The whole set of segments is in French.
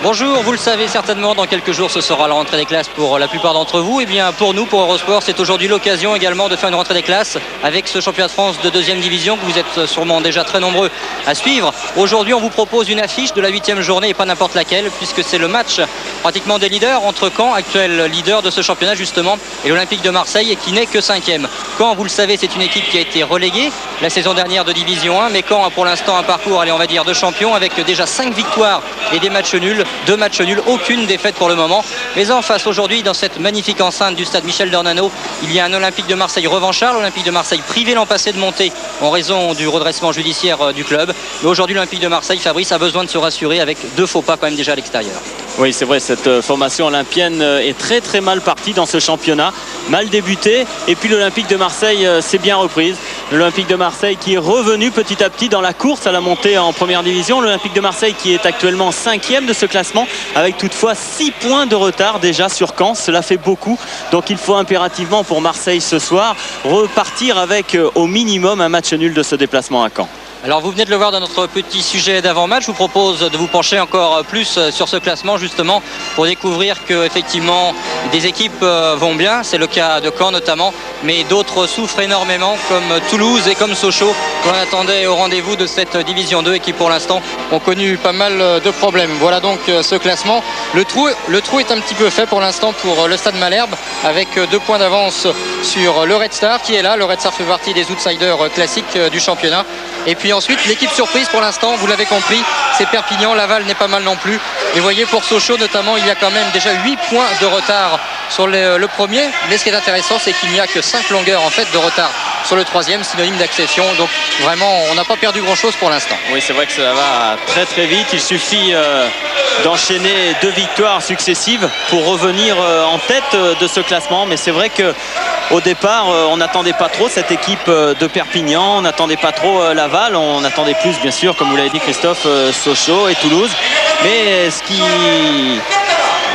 Bonjour, vous le savez certainement, dans quelques jours ce sera la rentrée des classes pour la plupart d'entre vous. Et bien pour nous, pour Eurosport, c'est aujourd'hui l'occasion également de faire une rentrée des classes avec ce championnat de France de 2e division que vous êtes sûrement déjà très nombreux à suivre. Aujourd'hui on vous propose une affiche de la 8e journée et pas n'importe laquelle, puisque c'est le match pratiquement des leaders entre Caen, actuel leader de ce championnat justement, et l'Olympique de Marseille qui n'est que 5e. Caen, vous le savez, c'est une équipe qui a été reléguée la saison dernière de division 1, mais Caen a pour l'instant un parcours, allez, on va dire, de champion avec déjà 5 victoires et des matchs nuls. 2 matchs nuls, aucune défaite pour le moment. Mais en face aujourd'hui, dans cette magnifique enceinte du stade Michel Dornano, il y a un Olympique de Marseille revanchard. L'Olympique de Marseille privé l'an passé de monter en raison du redressement judiciaire du club. Mais aujourd'hui, l'Olympique de Marseille, Fabrice, a besoin de se rassurer avec 2 faux pas quand même déjà à l'extérieur. Oui, c'est vrai, cette formation olympienne est très très mal partie dans ce championnat, mal débuté, et puis l'Olympique de Marseille s'est bien reprise. L'Olympique de Marseille qui est revenu petit à petit dans la course à la montée en première division. L'Olympique de Marseille qui est actuellement 5e de ce classement, avec toutefois 6 points de retard déjà sur Caen. Cela fait beaucoup, donc il faut impérativement pour Marseille ce soir repartir avec au minimum un match nul de ce déplacement à Caen. Alors vous venez de le voir dans notre petit sujet d'avant-match. Je vous propose de vous pencher encore plus sur ce classement justement pour découvrir que effectivement des équipes vont bien. C'est le cas de Caen notamment, mais d'autres souffrent énormément comme Toulouse et comme Sochaux qu'on attendait au rendez-vous de cette division 2 et qui pour l'instant ont connu pas mal de problèmes. Voilà donc ce classement. Le trou est un petit peu fait pour l'instant pour le Stade Malherbe avec 2 points d'avance sur le Red Star qui est là. Le Red Star fait partie des outsiders classiques du championnat. Et puis ensuite, l'équipe surprise pour l'instant, vous l'avez compris, c'est Perpignan. Laval n'est pas mal non plus. Et vous voyez, pour Sochaux notamment, il y a quand même déjà 8 points de retard sur le premier. Mais ce qui est intéressant, c'est qu'il n'y a que 5 longueurs en fait de retard sur le 3e, synonyme d'accession. Donc vraiment, on n'a pas perdu grand-chose pour l'instant. Oui, c'est vrai que ça va très très vite. Il suffit d'enchaîner 2 victoires successives pour revenir en tête de ce classement. Mais c'est vrai que au départ, on n'attendait pas trop cette équipe de Perpignan, on n'attendait pas trop Laval, on attendait plus bien sûr, comme vous l'avez dit Christophe, Sochaux et Toulouse. Mais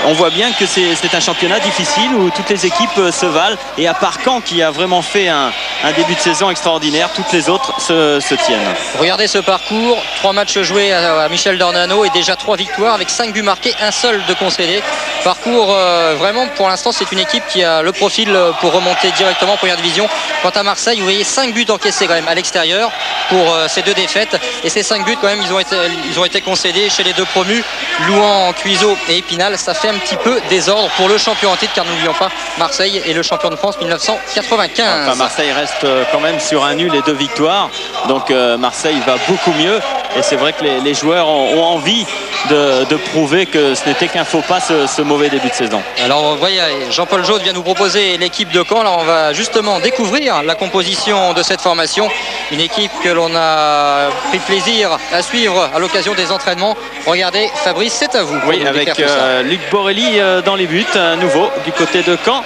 on voit bien que c'est un championnat difficile où toutes les équipes se valent. Et à part Caen qui a vraiment fait un début de saison extraordinaire, toutes les autres se tiennent. Regardez ce parcours, 3 matchs joués à Michel Dornano et déjà 3 victoires avec 5 buts marqués, 1 seul de concédé. Parcours vraiment, pour l'instant, c'est une équipe qui a le profil pour remonter directement en première division. Quant à Marseille, vous voyez 5 buts encaissés quand même à l'extérieur pour ces 2 défaites. Et ces 5 buts quand même, ils ont été concédés chez les 2 promus, Louan, Cuiseaux et Épinal. Ça fait un petit peu désordre pour le champion en titre, car n'oublions pas, Marseille est le champion de France 1995. Enfin, Marseille reste quand même sur un nul et 2 victoires. Donc Marseille va beaucoup mieux. Et c'est vrai que les joueurs ont envie de prouver que ce n'était qu'un faux pas ce mauvais début de saison. Alors vous voyez, Jean-Paul Jaude vient nous proposer l'équipe de Caen. Là on va justement découvrir la composition de cette formation. Une équipe que l'on a pris plaisir à suivre à l'occasion des entraînements. Regardez Fabrice, c'est à vous. Oui, avec Luc Borelli dans les buts, à nouveau du côté de Caen.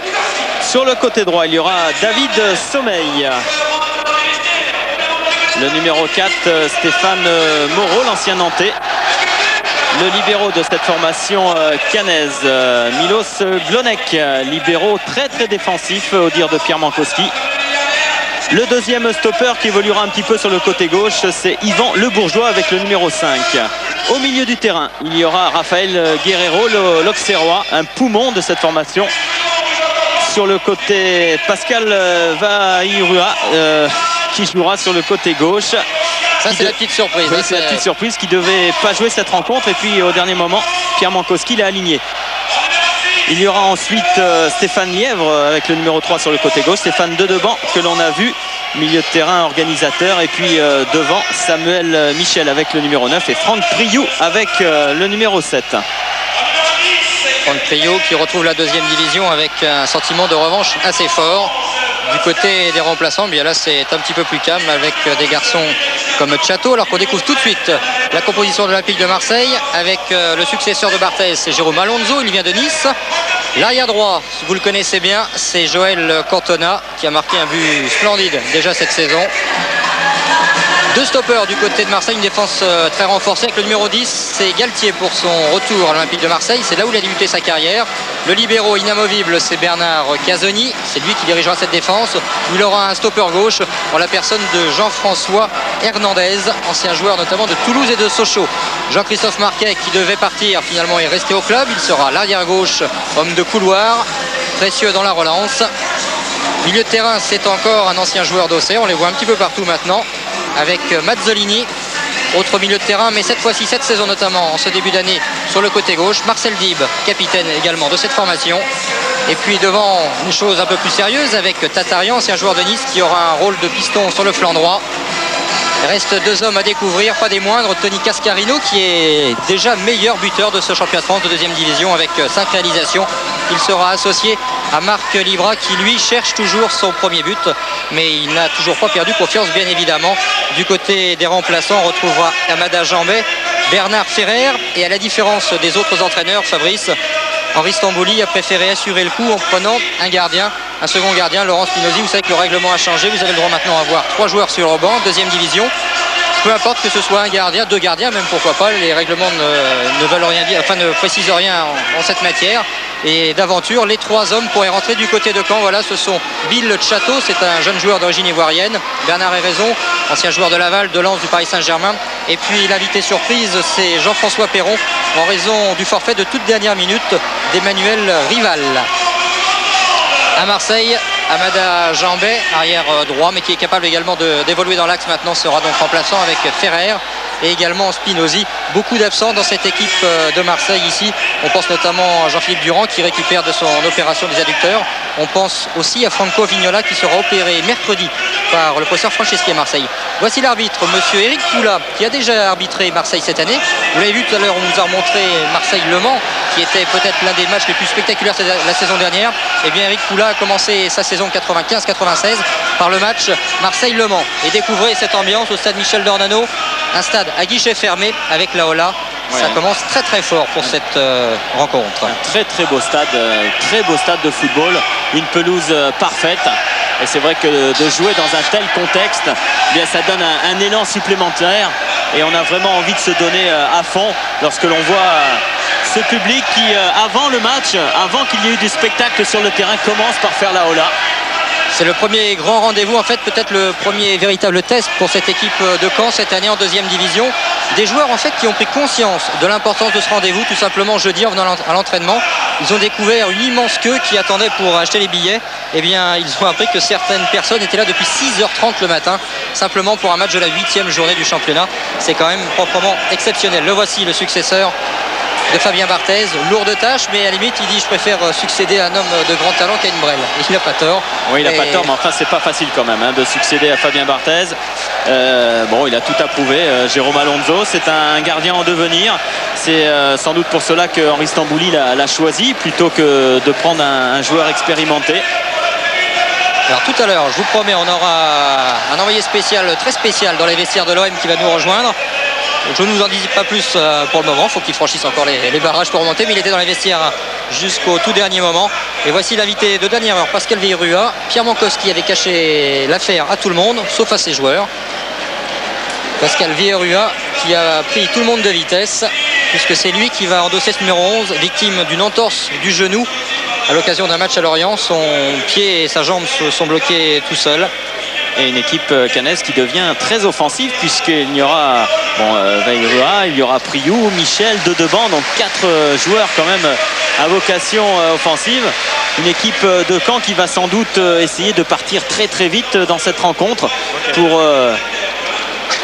Sur le côté droit, il y aura David Sommeil. Le numéro 4, Stéphane Moreau, l'ancien Nantais. Le libéro de cette formation cannaise, Milos Glonek, libéro très très défensif au dire de Pierre Mankowski. Le deuxième stopper qui évoluera un petit peu sur le côté gauche, c'est Yvan Le Bourgeois avec le numéro 5. Au milieu du terrain, il y aura Raphaël Guerrero, l'Auxerrois, un poumon de cette formation. Sur le côté, Pascal Vairua qui jouera sur le côté gauche. Ça c'est la petite surprise. Oui, c'est la petite surprise qui devait pas jouer cette rencontre et puis au dernier moment Pierre Mankowski l'a aligné. Il y aura ensuite Stéphane Lièvre avec le numéro 3 sur le côté gauche, Stéphane Dedeban que l'on a vu, milieu de terrain organisateur, et puis devant Samuel Michel avec le numéro 9 et Franck Priou avec le numéro 7. Franck Priou qui retrouve la 2e division avec un sentiment de revanche assez fort. Du côté des remplaçants, bien là c'est un petit peu plus calme avec des garçons comme Chateau, alors qu'on découvre tout de suite la composition de l'Olympique de Marseille avec le successeur de Barthez, c'est Jérôme Alonso, il vient de Nice. L'arrière droit, vous le connaissez bien, c'est Joël Cantona qui a marqué un but splendide déjà cette saison. Deux stoppeurs du côté de Marseille, une défense très renforcée avec le numéro 10, c'est Galtier pour son retour à l'Olympique de Marseille, c'est là où il a débuté sa carrière. Le libéro inamovible, c'est Bernard Casoni, c'est lui qui dirigera cette défense. Il aura un stopper gauche en la personne de Jean-François Hernandez, ancien joueur notamment de Toulouse et de Sochaux. Jean-Christophe Marquet qui devait partir finalement est resté au club, il sera l'arrière gauche, homme de couloir, précieux dans la relance. Milieu de terrain, c'est encore un ancien joueur d'Auxerre, on les voit un petit peu partout maintenant, avec Mazzolini, autre milieu de terrain, mais cette fois-ci, cette saison notamment, en ce début d'année, sur le côté gauche. Marcel Dib, capitaine également de cette formation. Et puis devant, une chose un peu plus sérieuse, avec Tatarian, ancien joueur de Nice, qui aura un rôle de piston sur le flanc droit. Il reste deux hommes à découvrir, pas des moindres. Tony Cascarino, qui est déjà meilleur buteur de ce championnat de France de deuxième division avec 5 réalisations. Il sera associé à Marc Libra, qui lui cherche toujours son premier but, mais il n'a toujours pas perdu confiance, bien évidemment. Du côté des remplaçants, on retrouvera Amada Jambet, Bernard Ferrer, et à la différence des autres entraîneurs, Fabrice, Henri Stambouli a préféré assurer le coup en prenant un gardien, un second gardien, Laurent Spinozzi. Vous savez que le règlement a changé, vous avez le droit maintenant à avoir 3 joueurs sur le banc, deuxième division. Peu importe que ce soit un gardien, 2 gardiens, même pourquoi pas, les règlements ne veulent rien dire, enfin ne précisent rien en cette matière. Et d'aventure, les 3 hommes pourraient rentrer du côté de Caen. Voilà, ce sont Bill Château, c'est un jeune joueur d'origine ivoirienne. Bernard Héraison, ancien joueur de Laval, de Lens, du Paris Saint-Germain. Et puis l'invité surprise, c'est Jean-François Perron, en raison du forfait de toute dernière minute d'Emmanuel Rival. À Marseille, Amada Jambet, arrière droit, mais qui est capable également d'évoluer dans l'axe maintenant, sera donc remplaçant avec Ferrer et également Spinozzi. Beaucoup d'absents dans cette équipe de Marseille ici. On pense notamment à Jean-Philippe Durand qui récupère de son opération des adducteurs. On pense aussi à Franco Vignola qui sera opéré mercredi par le professeur Franceschi à Marseille. Voici l'arbitre, monsieur Éric Poula, qui a déjà arbitré Marseille cette année. Vous l'avez vu tout à l'heure, on nous a montré Marseille-Le Mans, qui était peut-être l'un des matchs les plus spectaculaires la saison dernière. Et bien Éric Poula a commencé sa saison 95-96 par le match Marseille-Le Mans. Et découvrez cette ambiance au stade Michel Dornano, un stade à guichet fermé avec la Ola. Ouais. Ça commence très très fort pour cette rencontre. Un très beau stade de football, une pelouse parfaite. Et c'est vrai que de jouer dans un tel contexte, eh bien ça donne un élan supplémentaire. Et on a vraiment envie de se donner à fond lorsque l'on voit ce public qui, avant le match, avant qu'il y ait eu du spectacle sur le terrain, commence par faire la Ola. C'est le premier grand rendez-vous, en fait peut-être le premier véritable test pour cette équipe de Caen cette année en deuxième division. Des joueurs en fait qui ont pris conscience de l'importance de ce rendez-vous tout simplement jeudi en venant à l'entraînement. Ils ont découvert une immense queue qui attendait pour acheter les billets. Eh bien ils ont appris que certaines personnes étaient là depuis 6h30 le matin, simplement pour un match de la 8e journée du championnat. C'est quand même proprement exceptionnel. Le voici, le successeur de Fabien Barthez, lourde tâche, mais à la limite il dit je préfère succéder à un homme de grand talent qu'à une brêle. Il n'a pas tort. Oui, il n'a pas tort, mais enfin c'est pas facile quand même de succéder à Fabien Barthez. Bon, il a tout approuvé. Jérôme Alonso, c'est un gardien en devenir. C'est sans doute pour cela que Henri Stambouli l'a choisi plutôt que de prendre un joueur expérimenté. Alors tout à l'heure, je vous promets, on aura un envoyé spécial, très spécial dans les vestiaires de l'OM qui va nous rejoindre. Je ne vous en dis pas plus pour le moment, il faut qu'il franchisse encore les barrages pour remonter, mais il était dans les vestiaires jusqu'au tout dernier moment. Et voici l'invité de dernière heure, Pascal Vieirua. Pierre Mankowski avait caché l'affaire à tout le monde, sauf à ses joueurs. Pascal Vieirua qui a pris tout le monde de vitesse, puisque c'est lui qui va endosser ce numéro 11, victime d'une entorse du genou à l'occasion d'un match à Lorient. Son pied et sa jambe se sont bloqués tout seuls. Et une équipe caennaise qui devient très offensive puisqu'il y aura Vieirua, il y aura Priou, Michel, Dedeban, donc 4 joueurs quand même à vocation offensive. Une équipe de Caen qui va sans doute essayer de partir très vite dans cette rencontre pour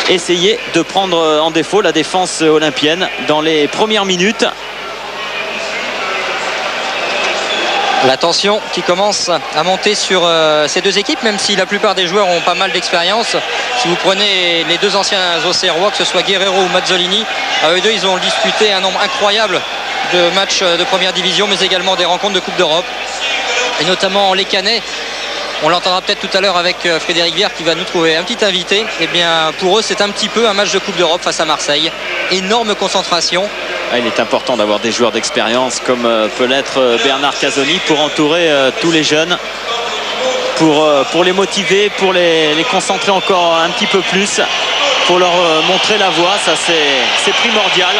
essayer de prendre en défaut la défense olympienne dans les premières minutes. La tension qui commence à monter sur ces deux équipes, même si la plupart des joueurs ont pas mal d'expérience. Si vous prenez les deux anciens Auxerrois, que ce soit Guerrero ou Mazzolini, à eux deux, ils ont disputé un nombre incroyable de matchs de première division, mais également des rencontres de Coupe d'Europe. Et notamment les Canets. On l'entendra peut-être tout à l'heure avec Frédéric Vière qui va nous trouver un petit invité. Eh bien, pour eux, c'est un petit peu un match de Coupe d'Europe face à Marseille. Énorme concentration. Il est important d'avoir des joueurs d'expérience comme peut l'être Bernard Casoni pour entourer tous les jeunes, pour les motiver, pour les concentrer encore un petit peu plus, faut leur montrer la voie, ça c'est primordial.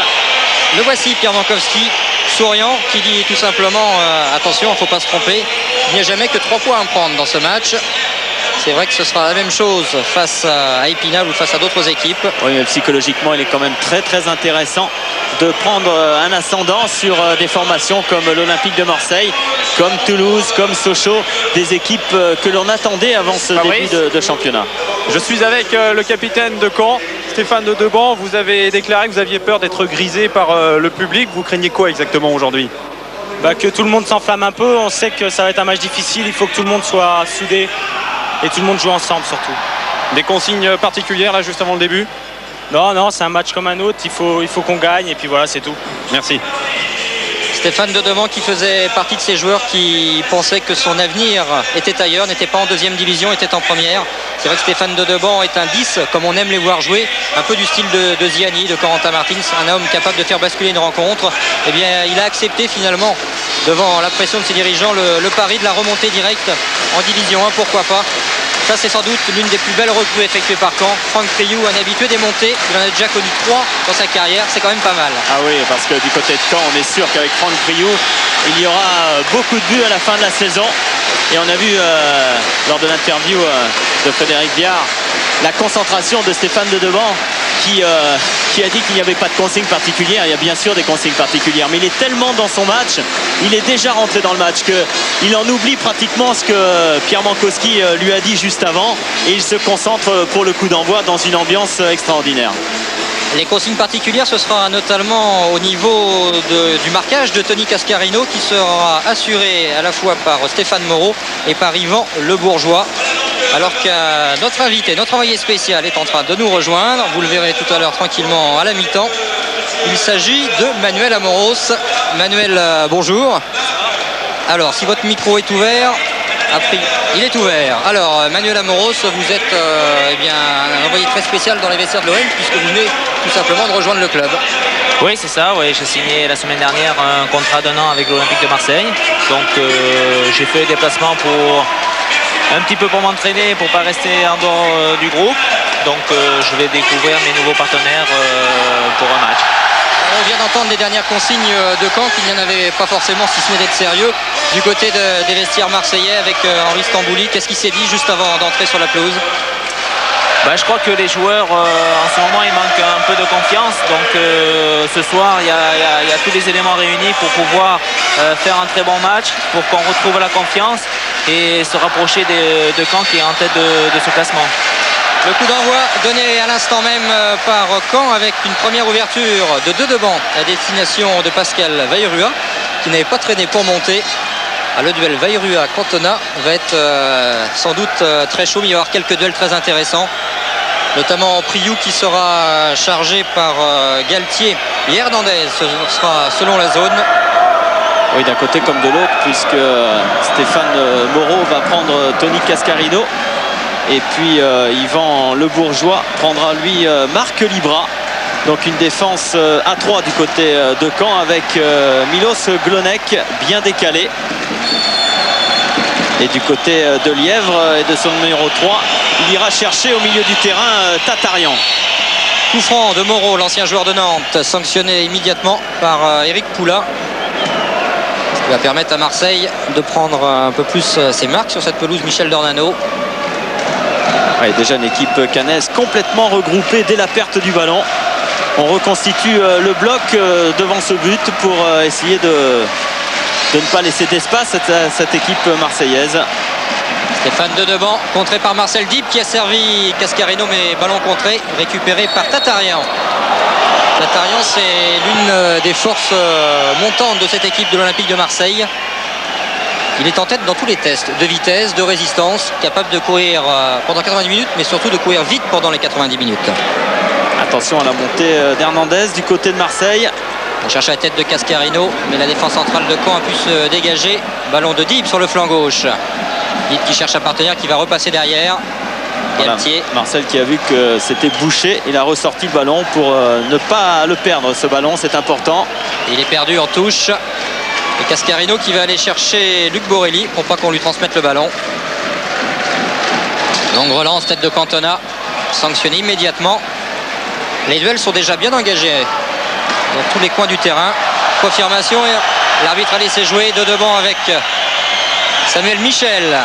Le voici, Pierre Mankowski, souriant, qui dit tout simplement attention, il ne faut pas se tromper, il n'y a jamais que 3 points à prendre dans ce match. C'est vrai que ce sera la même chose face à Épinal ou face à d'autres équipes. Oui, mais psychologiquement, il est quand même très très intéressant de prendre un ascendant sur des formations comme l'Olympique de Marseille, comme Toulouse, comme Sochaux, des équipes que l'on attendait avant ce début de championnat. Je suis avec le capitaine de Caen, Stéphane de Deban. Vous avez déclaré que vous aviez peur d'être grisé par le public. Vous craignez quoi exactement aujourd'hui? Que tout le monde s'enflamme un peu. On sait que ça va être un match difficile. Il faut que tout le monde soit soudé et tout le monde joue ensemble surtout. Des consignes particulières là juste avant le début? Non, c'est un match comme un autre. Il faut qu'on gagne et puis voilà, c'est tout. Merci. Stéphane Dedevant qui faisait partie de ces joueurs qui pensaient que son avenir était ailleurs, n'était pas en 2e division, était en première. C'est vrai que Stéphane Dedevant est un 10, comme on aime les voir jouer, un peu du style de Ziani, de Corentin Martins, un homme capable de faire basculer une rencontre. Eh bien, il a accepté finalement, devant la pression de ses dirigeants, le pari de la remontée directe en division 1, pourquoi pas. Ça, c'est sans doute l'une des plus belles recrues effectuées par Caen. Franck Priou, un habitué des montées, il en a déjà connu 3 dans sa carrière, c'est quand même pas mal. Ah oui, parce que du côté de Caen, on est sûr qu'avec Franck Priou, il y aura beaucoup de buts à la fin de la saison. Et on a vu lors de l'interview de Frédéric Viard la concentration de Stéphane Dedevant qui a dit qu'il n'y avait pas de consigne particulière. Il y a bien sûr des consignes particulières, mais il est tellement dans son match, il est déjà rentré dans le match qu'il en oublie pratiquement ce que Pierre Mankowski lui a dit juste avant et il se concentre pour le coup d'envoi dans une ambiance extraordinaire. Les consignes particulières, ce sera notamment au niveau du marquage de Tony Cascarino qui sera assuré à la fois par Stéphane Moreau et par Yvan Le Bourgeois. Alors que notre invité, notre envoyé spécial est en train de nous rejoindre. Vous le verrez tout à l'heure tranquillement à la mi-temps. Il s'agit de Manuel Amoros. Manuel, bonjour. Alors, si votre micro est ouvert, il est ouvert. Alors, Manuel Amoros, vous êtes un envoyé très spécial dans les vestiaires de l'OM puisque vous venez tout simplement de rejoindre le club. Oui, c'est ça. Oui, j'ai signé la semaine dernière un contrat d'1 an avec l'Olympique de Marseille. Donc, j'ai fait des déplacements un petit peu pour m'entraîner, pour ne pas rester en dehors du groupe. Donc, je vais découvrir mes nouveaux partenaires pour un match. On vient d'entendre les dernières consignes de Caen, qu'il n'y en avait pas forcément, si ce n'est d'être sérieux, du côté des vestiaires marseillais avec Henri Stambouli. Qu'est-ce qui s'est dit juste avant d'entrer sur la pelouse? Je crois que les joueurs, en ce moment, ils manquent un peu de confiance. Donc, ce soir, il y a tous les éléments réunis pour pouvoir faire un très bon match, pour qu'on retrouve la confiance et se rapprocher de Caen qui est en tête de ce classement. Le coup d'envoi donné à l'instant même par Caen avec une première ouverture de Dedevant à destination de Pascal Vayrua qui n'avait pas traîné pour monter. Le duel Vayrua-Cantona va être sans doute très chaud, mais il va y avoir quelques duels très intéressants, notamment Priou qui sera chargé par Galtier et Hernandez, ce sera selon la zone. Oui, d'un côté comme de l'autre, puisque Stéphane Moreau va prendre Tony Cascarino. Et puis Yvan Le Bourgeois prendra lui Marc Libra. Donc une défense à 3 du côté de Caen avec Milos Glonek bien décalé. Et du côté de Lièvre et de son numéro 3, il ira chercher au milieu du terrain Tatarian. Coup franc de Moreau, l'ancien joueur de Nantes, sanctionné immédiatement par Eric Poula. Ce qui va permettre à Marseille de prendre un peu plus ses marques sur cette pelouse. Michel Dornano. Ouais, déjà une équipe cannaise complètement regroupée dès la perte du ballon. On reconstitue le bloc devant ce but pour essayer de ne pas laisser d'espace à cette équipe marseillaise. Stéphane Dedevant, contré par Marcel Dib qui a servi Cascarino, mais ballon contré, récupéré par Tatarian. Tatarian, c'est l'une des forces montantes de cette équipe de l'Olympique de Marseille. Il est en tête dans tous les tests de vitesse, de résistance, capable de courir pendant 90 minutes, mais surtout de courir vite pendant les 90 minutes. Attention à la montée d'Hernandez du côté de Marseille. On cherche la tête de Cascarino, mais la défense centrale de Caen a pu se dégager. Ballon de Dib sur le flanc gauche. Dib qui cherche un partenaire qui va repasser derrière. Galtier. Voilà. Marcel qui a vu que c'était bouché. Il a ressorti le ballon pour ne pas le perdre, ce ballon, c'est important. Et il est perdu en touche. Et Cascarino qui va aller chercher Luc Borelli pour pas qu'on lui transmette le ballon. Longue relance, tête de Cantona, sanctionné immédiatement. Les duels sont déjà bien engagés dans tous les coins du terrain. Confirmation, et l'arbitre a laissé jouer de devant avec Samuel Michel.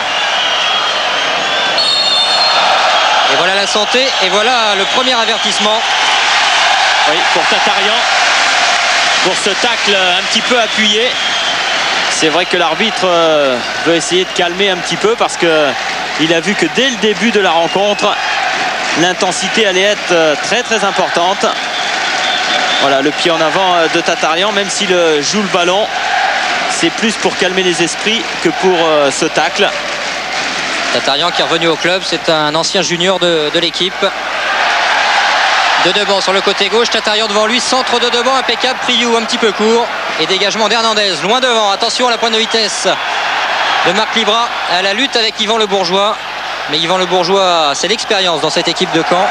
Et voilà la santé, et voilà le premier avertissement. Oui, pour Tatarian, pour ce tacle un petit peu appuyé. C'est vrai que l'arbitre veut essayer de calmer un petit peu parce qu'il a vu que dès le début de la rencontre, l'intensité allait être très très importante. Voilà, le pied en avant de Tatarian, même s'il joue le ballon, c'est plus pour calmer les esprits que pour ce tacle. Tatarian qui est revenu au club, c'est un ancien junior de l'équipe. De Deban sur le côté gauche, Tatarian devant lui, centre de Deban, impeccable, Priou un petit peu court. Et dégagement d'Hernandez, loin devant, attention à la pointe de vitesse de Marc Libra, à la lutte avec Yvan Le Bourgeois. Mais Yvan Le Bourgeois, c'est l'expérience dans cette équipe de Caen.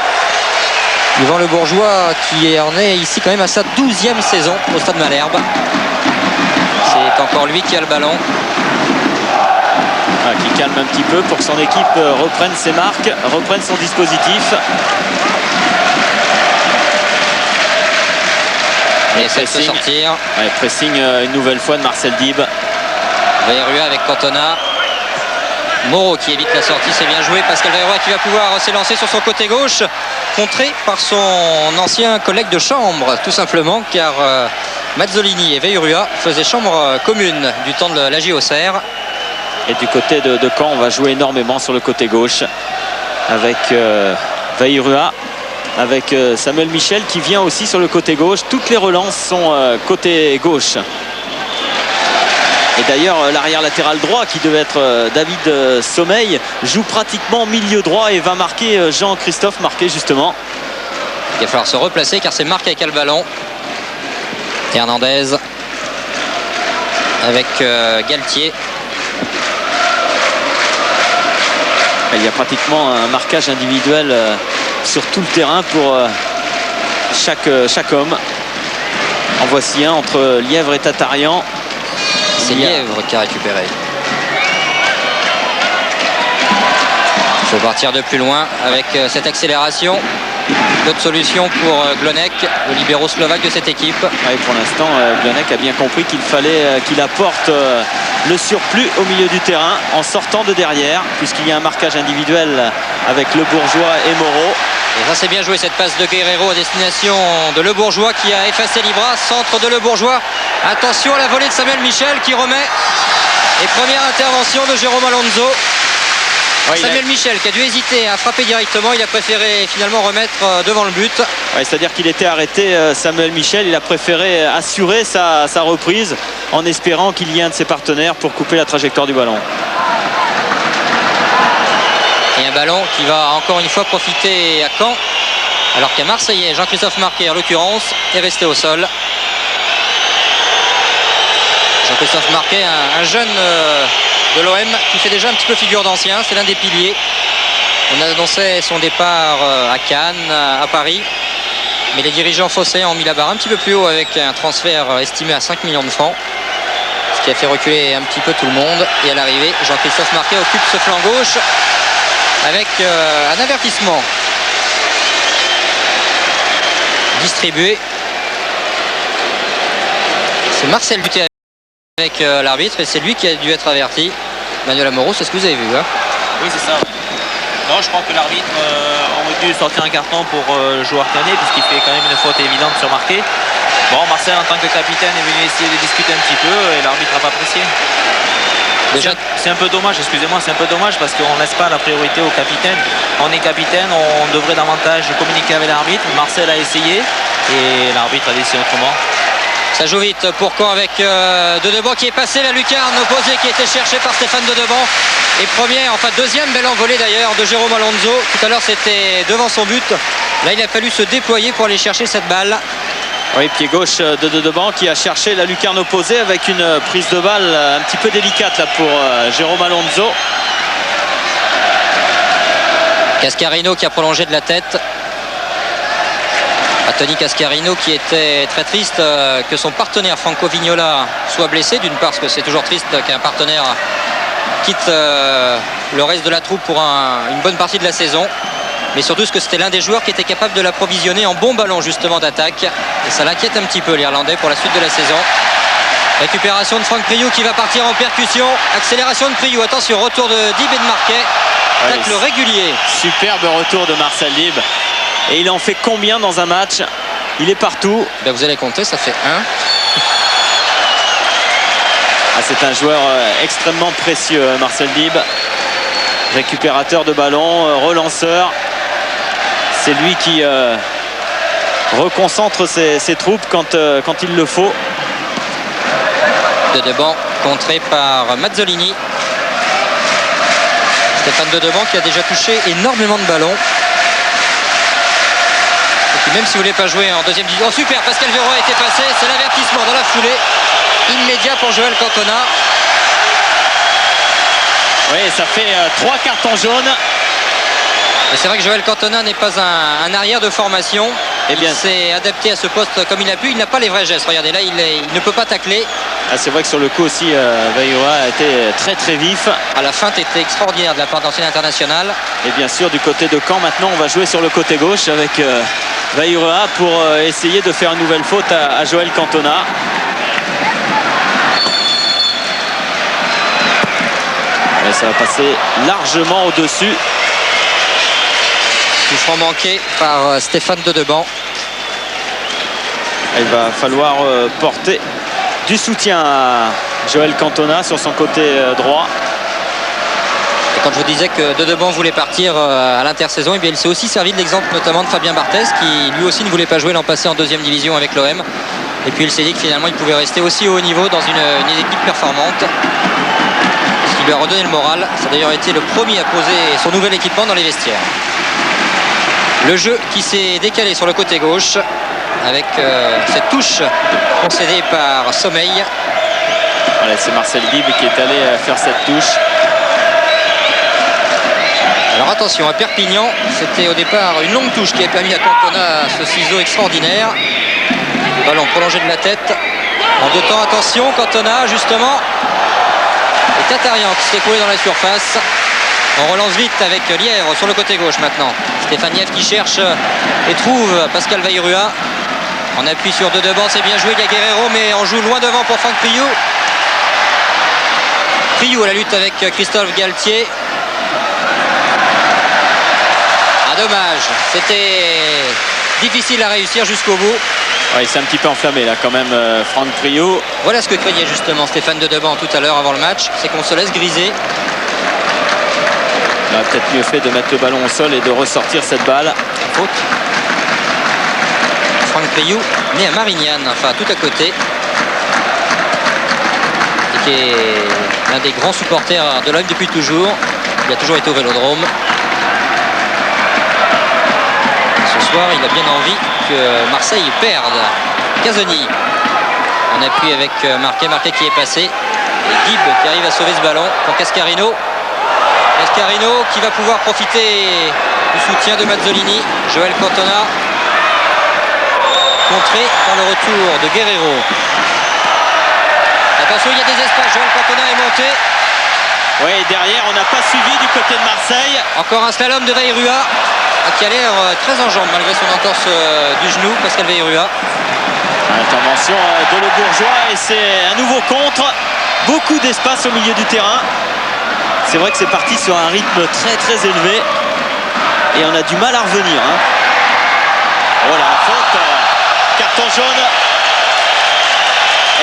Yvan Le Bourgeois qui en est ici quand même à sa 12e saison au Stade Malherbe. C'est encore lui qui a le ballon. Qui calme un petit peu pour que son équipe reprenne ses marques, reprenne son dispositif. Et ça peut sortir. Ouais, pressing une nouvelle fois de Marcel Dib. Vairua avec Cantona. Moreau qui évite la sortie, c'est bien joué. Pascal Vairua qui va pouvoir s'élancer sur son côté gauche, contré par son ancien collègue de chambre, tout simplement, car Mazzolini et Vairua faisaient chambre commune du temps de la JOCR. Et du côté de Caen, on va jouer énormément sur le côté gauche avec Vairua, avec Samuel Michel qui vient aussi sur le côté gauche. Toutes les relances sont côté gauche. Et d'ailleurs, l'arrière latéral droit qui devait être David Sommeil joue pratiquement milieu droit et va marquer Jean-Christophe Marquet justement. Il va falloir se replacer car c'est Marquet qui a le ballon. Hernandez avec Galtier. Il y a pratiquement un marquage individuel sur tout le terrain pour chaque homme. En voici un entre Lièvre et Tatarian. C'est Lièvre qui a récupéré. Il faut partir de plus loin avec cette accélération. D'autres solutions pour Glonek, le libéro slovaque de cette équipe. Ouais, pour l'instant, Glonek a bien compris qu'il fallait qu'il apporte le surplus au milieu du terrain en sortant de derrière, puisqu'il y a un marquage individuel avec Le Bourgeois et Moreau. Et ça, c'est bien joué, cette passe de Guerrero à destination de Le Bourgeois qui a effacé Libra. Centre de Le Bourgeois. Attention à la volée de Samuel Michel qui remet. Et première intervention de Jérôme Alonso. Ouais, Samuel Michel qui a dû hésiter à frapper directement, il a préféré finalement remettre devant le but. Ouais, c'est-à-dire qu'il était arrêté, Samuel Michel, il a préféré assurer sa reprise en espérant qu'il y ait un de ses partenaires pour couper la trajectoire du ballon. Et un ballon qui va encore une fois profiter à Caen, alors qu'un Marseillais, Jean-Christophe Marquet en l'occurrence, est resté au sol. Jean-Christophe Marquet, un jeune de l'OM qui fait déjà un petit peu figure d'ancien, c'est l'un des piliers. On annonçait son départ à Cannes, à Paris, mais les dirigeants phocéens ont mis la barre un petit peu plus haut avec un transfert estimé à 5 millions de francs, ce qui a fait reculer un petit peu tout le monde. Et à l'arrivée, Jean-Christophe Marquet occupe ce flanc gauche avec un avertissement distribué. C'est Marcel Buté avec l'arbitre et c'est lui qui a dû être averti. Manuel Amoro, c'est ce que vous avez vu, hein? Oui, c'est ça. Non, je crois que l'arbitre aurait dû sortir un carton pour le joueur canet puisqu'il fait quand même une faute évidente sur Marquet. Bon, Marcel en tant que capitaine est venu essayer de discuter un petit peu et l'arbitre n'a pas apprécié. C'est un peu dommage, excusez-moi, c'est un peu dommage parce qu'on ne laisse pas la priorité au capitaine. On est capitaine, on devrait davantage communiquer avec l'arbitre. Marcel a essayé et l'arbitre a décidé autrement. Ça joue vite pour Caen avec De Deban qui est passé, la lucarne opposée qui a été cherchée par Stéphane De Deban. Et deuxième belle envolée d'ailleurs de Jérôme Alonso. Tout à l'heure c'était devant son but. Là il a fallu se déployer pour aller chercher cette balle. Oui, pied gauche de Deban qui a cherché la lucarne opposée avec une prise de balle un petit peu délicate là pour Jérôme Alonso. Cascarino qui a prolongé de la tête. Tony Cascarino qui était très triste que son partenaire Franco Vignola soit blessé. D'une part parce que c'est toujours triste qu'un partenaire quitte le reste de la troupe pour une bonne partie de la saison. mais surtout parce que c'était l'un des joueurs qui était capable de l'approvisionner en bon ballon justement d'attaque. Et ça l'inquiète un petit peu l'Irlandais pour la suite de la saison. Récupération de Franck Priou qui va partir en percussion. Accélération de Priou, attention, retour de Dib et de Marquet. Tacle régulier. Superbe retour de Marcel Dib. Et il en fait combien dans un match? Il est partout. Ben vous allez compter, ça fait 1. Ah, c'est un joueur extrêmement précieux, Marcel Dib. Récupérateur de ballon, relanceur. C'est lui qui reconcentre ses troupes quand il le faut. De Deban contré par Mazzolini. Stéphane de Deban qui a déjà touché énormément de ballons. Et qui, même si vous ne voulez pas jouer en deuxième division. Oh super, Pascal Véro a été passé, c'est l'avertissement dans la foulée. Immédiat pour Joël Cantona. Oui, ça fait 3 cartons jaunes. Et c'est vrai que Joël Cantona n'est pas un arrière de formation. Eh bien, il s'est adapté à ce poste comme il a pu. Il n'a pas les vrais gestes. Regardez, là, il ne peut pas tacler. Ah, c'est vrai que sur le coup aussi, Vaillura a été très très vif. À la feinte était extraordinaire de la part d'ancien international. Et bien sûr, du côté de Caen, maintenant, on va jouer sur le côté gauche avec Vaillura pour essayer de faire une nouvelle faute à Joël Cantona. Et ça va passer largement au-dessus. Coup franc manqué par Stéphane de Deban. Il va falloir porter du soutien à Joël Cantona sur son côté droit. Et quand je vous disais que de Deban voulait partir à l'intersaison, eh bien il s'est aussi servi de l'exemple notamment de Fabien Barthez qui lui aussi ne voulait pas jouer l'an passé en deuxième division avec l'OM. Et puis il s'est dit que finalement il pouvait rester aussi au haut niveau dans une équipe performante. Ce qui lui a redonné le moral. Ça a d'ailleurs été le premier à poser son nouvel équipement dans les vestiaires. Le jeu qui s'est décalé sur le côté gauche avec cette touche concédée par Sommeil. Voilà, c'est Marcel Dib qui est allé faire cette touche. Alors attention, à Perpignan, c'était au départ une longue touche qui a permis à Cantona ce ciseau extraordinaire. Ballon prolongé de la tête. En deux temps, attention, Cantona justement. Et Tatarian qui s'est coulé dans la surface. On relance vite avec Lièvre sur le côté gauche maintenant. Stéphane Lièvre qui cherche et trouve Pascal Vaillrua. En appui sur de Deban, c'est bien joué, il y a Guerrero, mais on joue loin devant pour Franck Priou. Priou à la lutte avec Christophe Galtier. Ah dommage, c'était difficile à réussir jusqu'au bout. Ouais, il s'est un petit peu enflammé là quand même, Franck Priou. Voilà ce que craignait justement Stéphane de Deban tout à l'heure avant le match, c'est qu'on se laisse griser. Il aurait peut-être mieux fait de mettre le ballon au sol et de ressortir cette balle. Faute. Franck Priou, né à Marignane, enfin tout à côté. Et qui est l'un des grands supporters de l'OM depuis toujours. Il a toujours été au Vélodrome. Ce soir, il a bien envie que Marseille perde. Casoni en appui avec Marquet qui est passé. Et Dib qui arrive à sauver ce ballon pour Cascarino. Cascarino qui va pouvoir profiter du soutien de Mazzolini. Joël Cantona contré par le retour de Guerrero. Attention, il y a des espaces. Joël Cantona est monté. Oui, derrière, on n'a pas suivi du côté de Marseille. Encore un slalom de Vaillrua qui a l'air très en jambes malgré son entorse du genou. Pascal Vaillrua. Intervention de Le Bourgeois et c'est un nouveau contre. Beaucoup d'espace au milieu du terrain. C'est vrai que c'est parti sur un rythme très très élevé et on a du mal à revenir. Voilà, faute, carton jaune.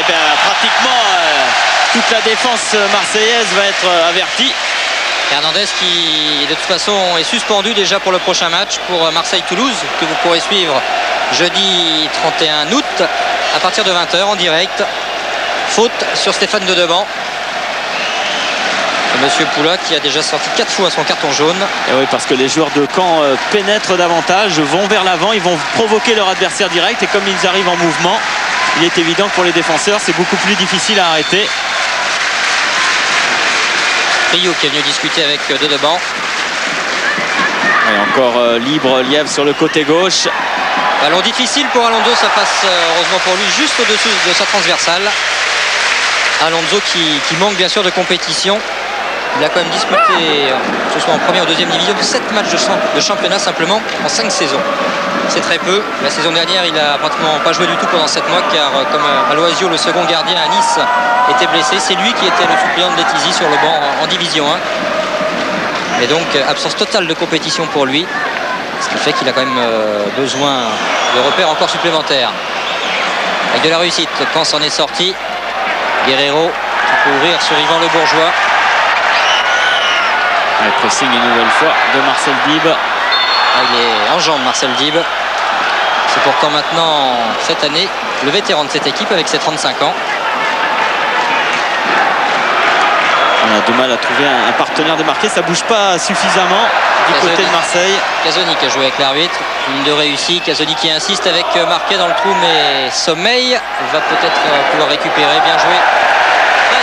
Et bien pratiquement toute la défense marseillaise va être avertie. Hernandez qui de toute façon est suspendu déjà pour le prochain match pour Marseille-Toulouse que vous pourrez suivre jeudi 31 août à partir de 20h en direct. Faute sur Stéphane de Deban. Monsieur Poula qui a déjà sorti 4 fois son carton jaune. Et oui, parce que les joueurs de Caen pénètrent davantage, vont vers l'avant, ils vont provoquer leur adversaire direct et comme ils arrivent en mouvement, il est évident que pour les défenseurs c'est beaucoup plus difficile à arrêter. Priou qui est venu discuter avec de Deban. Et encore libre Lièvre sur le côté gauche. Ballon difficile pour Alonso, ça passe heureusement pour lui juste au-dessus de sa transversale. Alonso qui manque bien sûr de compétition. Il a quand même disputé, que ce soit en première ou deuxième division, 7 matchs de championnat simplement en 5 saisons. C'est très peu. La saison dernière, il a pratiquement pas joué du tout pendant 7 mois car comme Aloisio, le second gardien à Nice, était blessé, c'est lui qui était le suppléant de Letizy sur le banc en division 1. Et donc absence totale de compétition pour lui, ce qui fait qu'il a quand même besoin de repères encore supplémentaires. Avec de la réussite, Caen s'en est sorti. Guerrero qui peut ouvrir sur Yvan Le Bourgeois. Le pressing une nouvelle fois de Marcel Dib. Il est en jambes, Marcel Dib. C'est pourtant maintenant, cette année, le vétéran de cette équipe avec ses 35 ans. On a du mal à trouver un partenaire démarqué. Ça bouge pas suffisamment du côté de Marseille. Casoni qui a joué avec l'arbitre. Une de réussie. Casoni qui insiste avec Marquet dans le trou, mais Sommeil va peut-être pouvoir récupérer. Bien joué.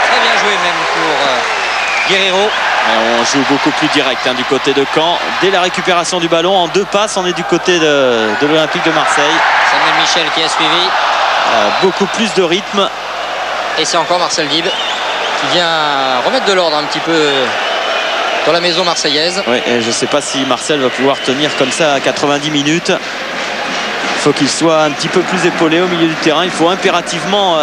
Très bien joué même pour Guerrero. Et on joue beaucoup plus direct du côté de Caen. Dès la récupération du ballon, en 2 passes, on est du côté de l'Olympique de Marseille. Samuel Michel qui a suivi. Beaucoup plus de rythme. Et c'est encore Marcel Dib qui vient remettre de l'ordre un petit peu dans la maison marseillaise. Oui, et je ne sais pas si Marcel va pouvoir tenir comme ça à 90 minutes. Il faut qu'il soit un petit peu plus épaulé au milieu du terrain. Il faut impérativement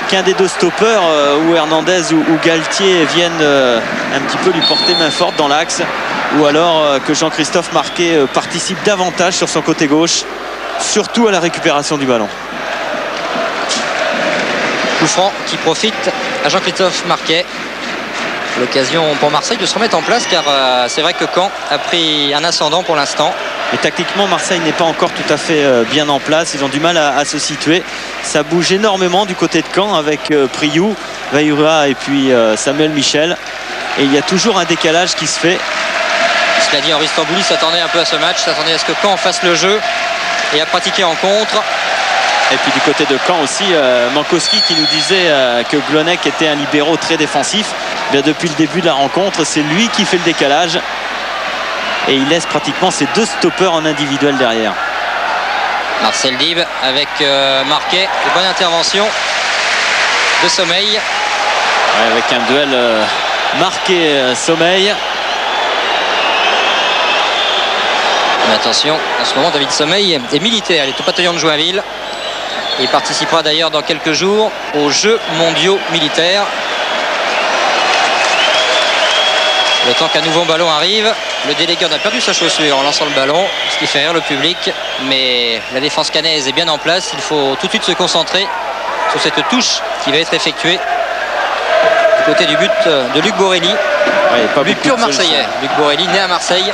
qu'un des 2 stoppeurs, ou Hernandez ou Galtier, viennent un petit peu lui porter main forte dans l'axe. Ou alors que Jean-Christophe Marquet participe davantage sur son côté gauche, surtout à la récupération du ballon. Coup franc qui profite à Jean-Christophe Marquet. L'occasion pour Marseille de se remettre en place car c'est vrai que Caen a pris un ascendant pour l'instant. Mais tactiquement, Marseille n'est pas encore tout à fait bien en place. Ils ont du mal à se situer. Ça bouge énormément du côté de Caen avec Priou, Vaillura et puis Samuel Michel. Et il y a toujours un décalage qui se fait. Cela dit, Henri Stambouli s'attendait un peu à ce match, s'attendait à ce que Caen fasse le jeu et à pratiquer en contre. Et puis du côté de Caen aussi, Mankowski qui nous disait que Blonec était un libéro très défensif. Bien, depuis le début de la rencontre, c'est lui qui fait le décalage. Et il laisse pratiquement ses 2 stoppeurs en individuel derrière. Marcel Dib avec Marquet. De bonne intervention de Sommeil. Ouais, avec un duel Marquet-Sommeil. Mais attention, en ce moment, David Sommeil est militaire. Il est au bataillon de Joinville. Il participera d'ailleurs dans quelques jours aux Jeux mondiaux militaires. Le temps qu'un nouveau ballon arrive, le délégué a perdu sa chaussure en lançant le ballon, ce qui fait rire le public. Mais la défense cannaise est bien en place. Il faut tout de suite se concentrer sur cette touche qui va être effectuée du côté du but de Luc Borelli. Ouais, pas but pur marseillais. Luc Borelli, né à Marseille.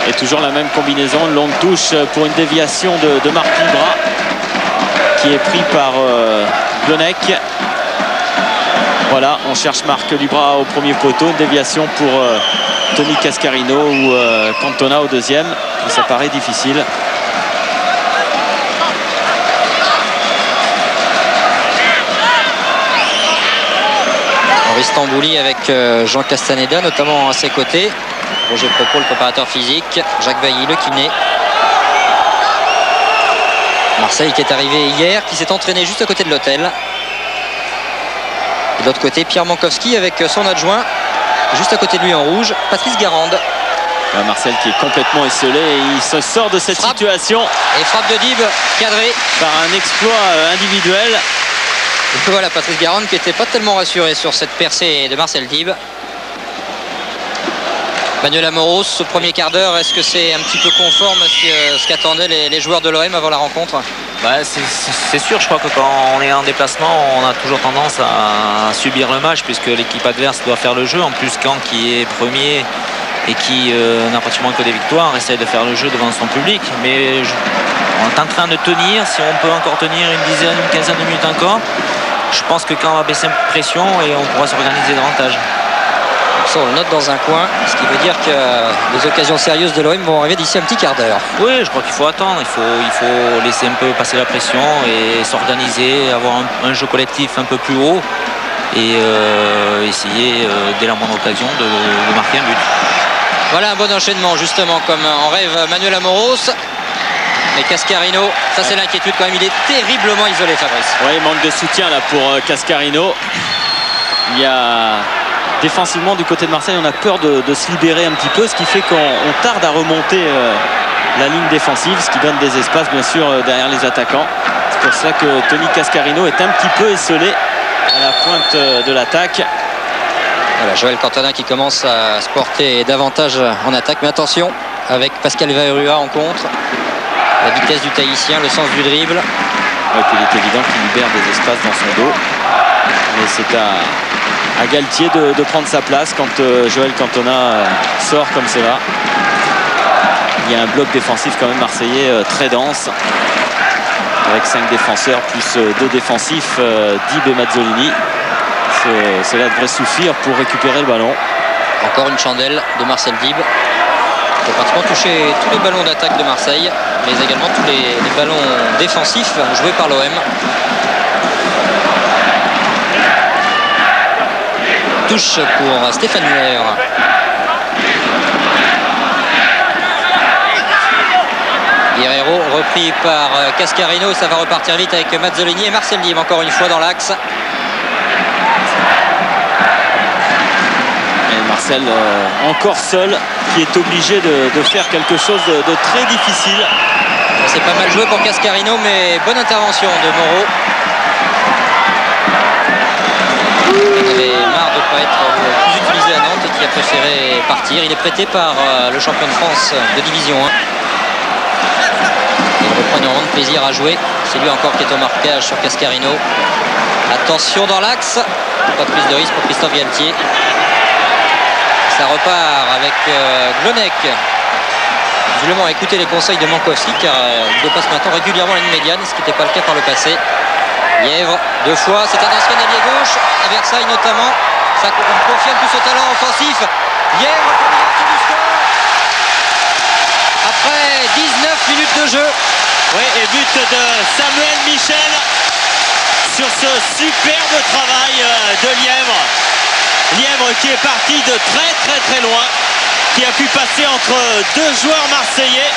Et toujours la même combinaison, une longue touche pour une déviation de Marc Libra, qui est pris par Blonec. Voilà, on cherche Marc Libra au premier poteau, une déviation pour Tony Cascarino ou Cantona au deuxième. Et ça paraît difficile. Henri Stambouli avec Jean Castaneda notamment à ses côtés. Roger Propos, le préparateur physique. Jacques Bailly, le kiné. Marseille qui est arrivé hier, qui s'est entraîné juste à côté de l'hôtel. Et de l'autre côté, Pierre Mankowski avec son adjoint, juste à côté de lui en rouge, Patrice Garande. Marcel qui est complètement esselé et il se sort de cette situation. Et frappe de Dib cadrée par un exploit individuel. Et voilà Patrice Garande qui n'était pas tellement rassuré sur cette percée de Marcel Dib. Manuel Amoros, ce premier quart d'heure, est-ce que c'est un petit peu conforme à ce qu'attendaient les joueurs de l'OM avant la rencontre? C'est sûr, je crois que quand on est en déplacement, on a toujours tendance à subir le match puisque l'équipe adverse doit faire le jeu. En plus, Caen qui est premier et qui n'a pratiquement que des victoires, essaye de faire le jeu devant son public. Mais on est en train de tenir, si on peut encore tenir une dizaine, une quinzaine de minutes encore, je pense que Caen va baisser un peu de pression et on pourra s'organiser davantage. Ça, on le note dans un coin, ce qui veut dire que les occasions sérieuses de l'OM vont arriver d'ici un petit quart d'heure. Oui, je crois qu'il faut attendre, il faut laisser un peu passer la pression et s'organiser, avoir un jeu collectif un peu plus haut et essayer dès la moindre occasion de marquer un but. Voilà un bon enchaînement justement comme en rêve Manuel Amoros. Mais Cascarino, ça c'est l'inquiétude quand même, il est terriblement isolé Fabrice. Oui, manque de soutien là pour Cascarino. Il y a défensivement du côté de Marseille, on a peur de se libérer un petit peu, ce qui fait qu'on tarde à remonter la ligne défensive, ce qui donne des espaces bien sûr derrière les attaquants. C'est pour ça que Tony Cascarino est un petit peu esselé à la pointe de l'attaque. Voilà, Joël Cantona qui commence à se porter davantage en attaque, mais attention avec Pascal Verrua en contre, la vitesse du Tahitien, le sens du dribble. Ouais, puis il est évident qu'il libère des espaces dans son dos, mais c'est à Galtier de prendre sa place quand Joël Cantona sort comme cela. Il y a un bloc défensif quand même marseillais très dense, avec 5 défenseurs plus 2 défensifs, Dib et Mazzolini. Cela devrait suffire pour récupérer le ballon. Encore une chandelle de Marcel Dib qui a pratiquement touché tous les ballons d'attaque de Marseille, mais également tous les ballons défensifs joués par l'OM. Touche pour Stéphane Muller. Guerrero repris par Cascarino, ça va repartir vite avec Mazzolini et Marcel Dib encore une fois dans l'axe. Et Marcel encore seul, qui est obligé de faire quelque chose de très difficile. C'est pas mal joué pour Cascarino, mais bonne intervention de Moreau. Il avait marre de ne pas être plus utilisé à Nantes et qui a préféré partir. Il est prêté par le champion de France de Division 1. Il reprend énormément de plaisir à jouer. C'est lui encore qui est au marquage sur Cascarino. Attention dans l'axe. Pas de prise de risque pour Christophe Galtier. Ça repart avec Glonek. Visiblement écouter les conseils de Mankowski car il dépasse maintenant régulièrement la ligne médiane, ce qui n'était pas le cas par le passé. Lièvre, 2 fois, c'est un ancien allié gauche, à Versailles notamment. Ça confirme tout ce talent offensif. Lièvre pour l'ouverture du score. Après 19 minutes de jeu. Oui, et but de Samuel Michel sur ce superbe travail de Lièvre. Lièvre qui est parti de très loin, qui a pu passer entre 2 joueurs marseillais.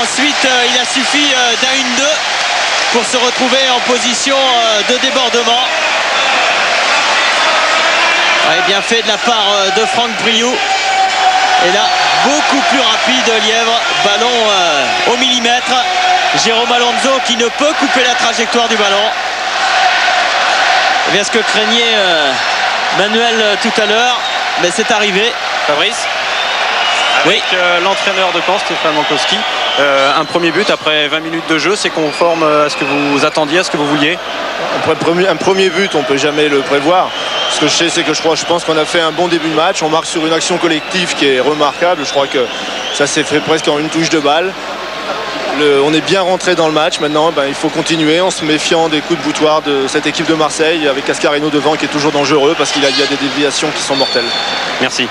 Ensuite, il a suffi d'un 1-2 pour se retrouver en position de débordement. Ouais, bien fait de la part de Franck Briou. Et là, beaucoup plus rapide Lièvre, ballon au millimètre. Jérôme Alonso qui ne peut couper la trajectoire du ballon. Eh bien, ce que craignait Manuel tout à l'heure, mais c'est arrivé. Fabrice, oui, avec l'entraîneur de Caen, Stéphane Mankowski, un premier but après 20 minutes de jeu, c'est conforme à ce que vous attendiez, à ce que vous vouliez? Un premier but, on ne peut jamais le prévoir. Ce que je sais, c'est que je pense qu'on a fait un bon début de match. On marque sur une action collective qui est remarquable. Je crois que ça s'est fait presque en une touche de balle. On est bien rentré dans le match. Maintenant, il faut continuer en se méfiant des coups de boutoir de cette équipe de Marseille, avec Cascarino devant qui est toujours dangereux parce qu'il y a des déviations qui sont mortelles. Merci.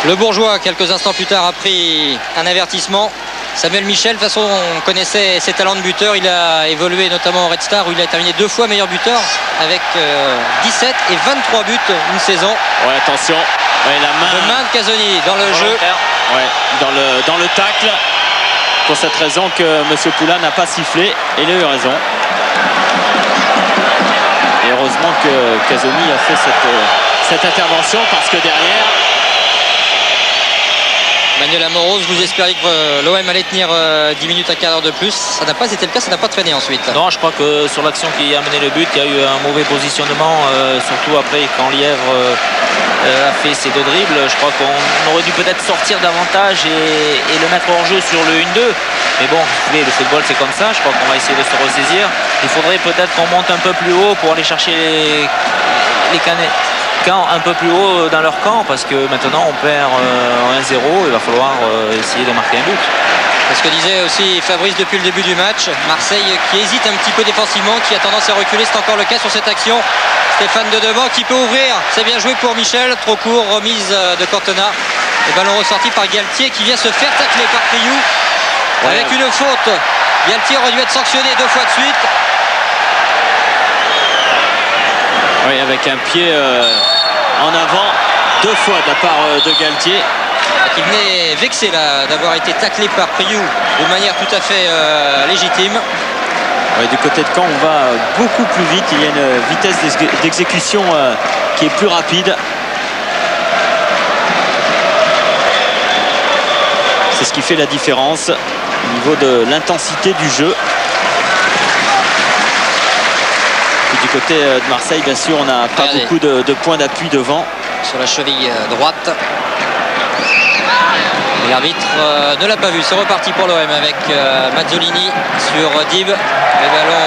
Le Bourgeois, quelques instants plus tard, a pris un avertissement. Samuel Michel, de toute façon, on connaissait ses talents de buteur. Il a évolué notamment au Red Star où il a terminé 2 fois meilleur buteur avec 17 et 23 buts une saison. Ouais, attention. Ouais, la main de Casoni dans le jeu. Ouais, dans le tacle. Pour cette raison que M. Poulain n'a pas sifflé. Et il a eu raison. Et heureusement que Casoni a fait cette intervention parce que derrière... Manuel Amoros, vous espériez que l'OM allait tenir 10 minutes à quart d'heure de plus. Ça n'a pas été le cas, ça n'a pas traîné ensuite. Non, je crois que sur l'action qui a mené le but, il y a eu un mauvais positionnement, surtout après quand Lièvre a fait ses 2 dribbles. Je crois qu'on aurait dû peut-être sortir davantage et le mettre hors jeu sur le 1-2. Mais bon, le football c'est comme ça, je crois qu'on va essayer de se ressaisir. Il faudrait peut-être qu'on monte un peu plus haut pour aller chercher les Canets un peu plus haut dans leur camp, parce que maintenant on perd 1-0, il va falloir essayer de marquer un but. C'est ce que disait aussi Fabrice depuis le début du match. Marseille qui hésite un petit peu défensivement, qui a tendance à reculer, c'est encore le cas sur cette action. Stéphane Dedevant qui peut ouvrir, c'est bien joué pour Michel, trop court, remise de Cantona. Le ballon ressorti par Galtier qui vient se faire tacler par Priou avec une faute. Galtier aurait dû être sanctionné 2 fois de suite. Oui, avec un pied en avant 2 fois de la part de Galtier. Qui venait vexé d'avoir été taclé par Priou de manière tout à fait légitime. Ouais, du côté de Caen, on va beaucoup plus vite. Il y a une vitesse d'exécution qui est plus rapide. C'est ce qui fait la différence au niveau de l'intensité du jeu. Et du côté de Marseille, bien sûr, on n'a pas beaucoup de points d'appui devant. Sur la cheville droite. L'arbitre ne l'a pas vu. C'est reparti pour l'OM avec Mazzolini sur Dib. Le ballon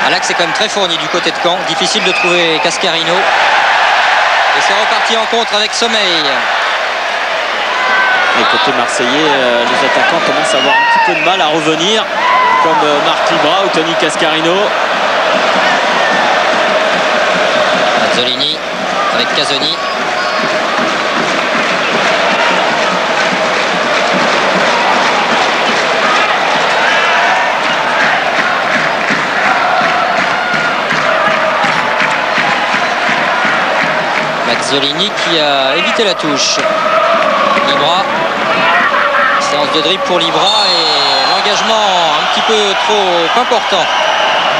à l'axe est quand même très fourni du côté de Caen. Difficile de trouver Cascarino. Et c'est reparti en contre avec Sommeil. Et côté marseillais, les attaquants commencent à avoir un petit peu de mal à revenir, comme Marc Libra ou Tony Cascarino. Mazzolini avec Casoni. Mazzolini qui a évité la touche. Libra. Séance de dribble pour Libra et l'engagement un petit peu trop important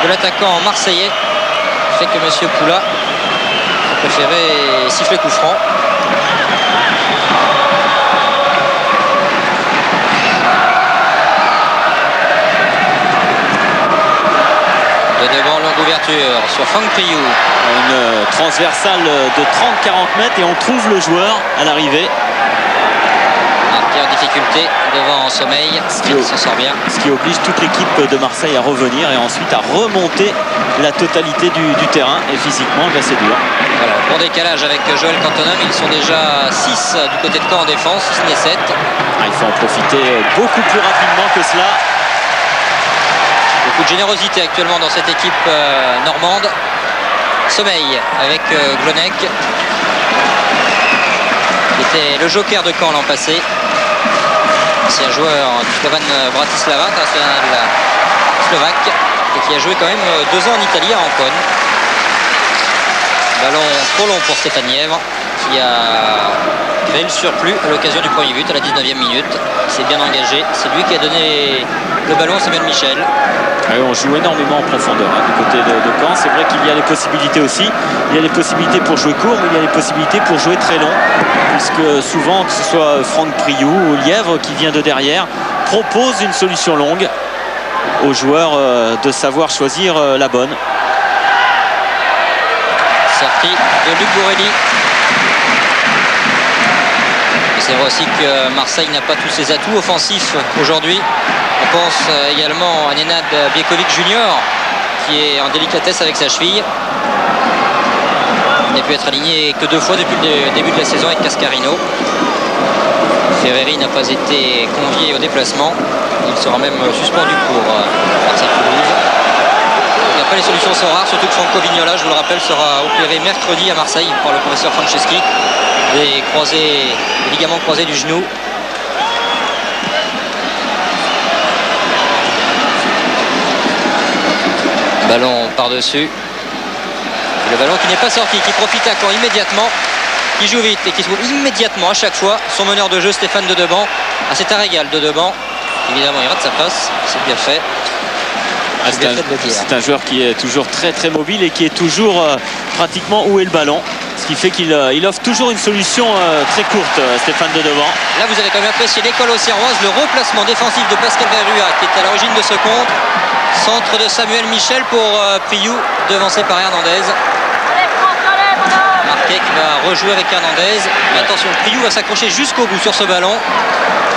de l'attaquant marseillais fait que M. Poula a préféré siffler coup franc. De devant, longue ouverture sur Franck Priou. Une transversale de 30-40 mètres et on trouve le joueur à l'arrivée. En difficulté devant Sommeil, qui s'en sort bien. Ce qui oblige toute l'équipe de Marseille à revenir et ensuite à remonter la totalité du terrain. Et physiquement, c'est dur. Voilà, bon décalage avec Joël Cantona, mais ils sont déjà 6 du côté de Caen en défense, si ce n'est 7. Il faut en profiter beaucoup plus rapidement que cela. Beaucoup de générosité actuellement dans cette équipe normande. Sommeil avec Glonek, qui était le joker de Caen l'an passé. C'est un joueur du Slovan Bratislava, international slovaque, et qui a joué quand même 2 ans en Italie à Ancône. Ballon trop long pour Stéphane Nièvre, qui a créé le surplus à l'occasion du premier but à la 19e minute. Il s'est bien engagé. C'est lui qui a donné le ballon à Samuel Michel. On joue énormément en profondeur du côté de Caen. C'est vrai qu'il y a les possibilités aussi. Il y a les possibilités pour jouer court, mais il y a les possibilités pour jouer très long. Puisque souvent, que ce soit Franck Priou ou Lièvre qui vient de derrière, propose une solution longue aux joueurs de savoir choisir la bonne. Sortie de Luc Bourrelli. C'est vrai aussi que Marseille n'a pas tous ses atouts offensifs aujourd'hui. On pense également à Nenad Biekovic Junior qui est en délicatesse avec sa cheville. Il n'a pu être aligné que 2 fois depuis le début de la saison avec Cascarino. Ferreri n'a pas été convié au déplacement. Il sera même suspendu pour Marseille-Toulouse. Après, les solutions sont rares, surtout que Franco Vignola, je vous le rappelle, sera opéré mercredi à Marseille par le professeur Franceschi. Des ligaments croisés du genou. Ballon par-dessus. Le ballon qui n'est pas sorti, qui profite à Caen immédiatement, qui joue vite et qui se trouve immédiatement à chaque fois. Son meneur de jeu, Stéphane Dedeban. C'est un régal, Dedeban. Évidemment, il rate sa passe. C'est bien fait. C'est un joueur qui est toujours très très mobile et qui est toujours pratiquement où est le ballon. Ce qui fait qu'il offre toujours une solution très courte, Stéphane Dedeban. Là, vous avez quand même apprécié l'école auxerroise, le replacement défensif de Pascal Verrua qui est à l'origine de ce contre. Centre de Samuel Michel pour Priou, devancé par Hernandez. Marquet qui va rejouer avec Hernandez. Mais attention, Priou va s'accrocher jusqu'au bout sur ce ballon.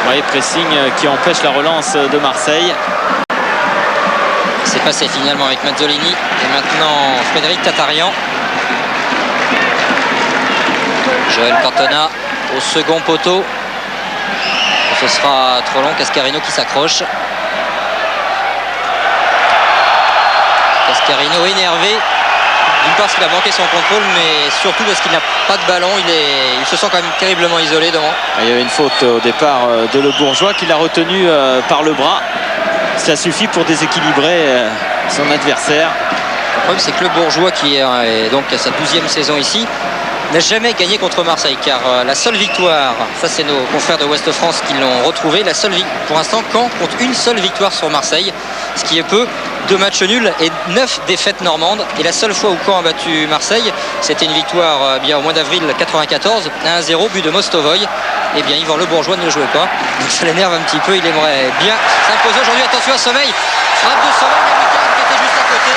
Oui, pressing qui empêche la relance de Marseille. C'est passé finalement avec Mazzolini. Et maintenant Frédéric Tatarian. Joël Cantona au second poteau. Ce sera trop long. Cascarino qui s'accroche. Cascarino énervé. D'une part parce qu'il a manqué son contrôle, mais surtout parce qu'il n'a pas de ballon. Il se sent quand même terriblement isolé devant. Il y avait une faute au départ de Le Bourgeois qui l'a retenu par le bras. Ça suffit pour déséquilibrer son adversaire. Le problème, c'est que Le Bourgeois, qui est donc à sa 12e saison ici, n'a jamais gagné contre Marseille, car la seule victoire, ça c'est nos confrères de Ouest France qui l'ont retrouvé, la seule pour l'instant, Caen compte une seule victoire sur Marseille, ce qui est peu. 2 matchs nuls et 9 défaites normandes. Et la seule fois où Caen a battu Marseille, c'était une victoire bien au mois d'avril 94, 1-0, but de Mostovoy. Et bien Yvan Le Bourgeois ne le jouait pas. Donc ça l'énerve un petit peu, il aimerait bien s'imposer aujourd'hui. Attention à Sommeil, frappe de Sommeil, la lucarne qui était juste à côté.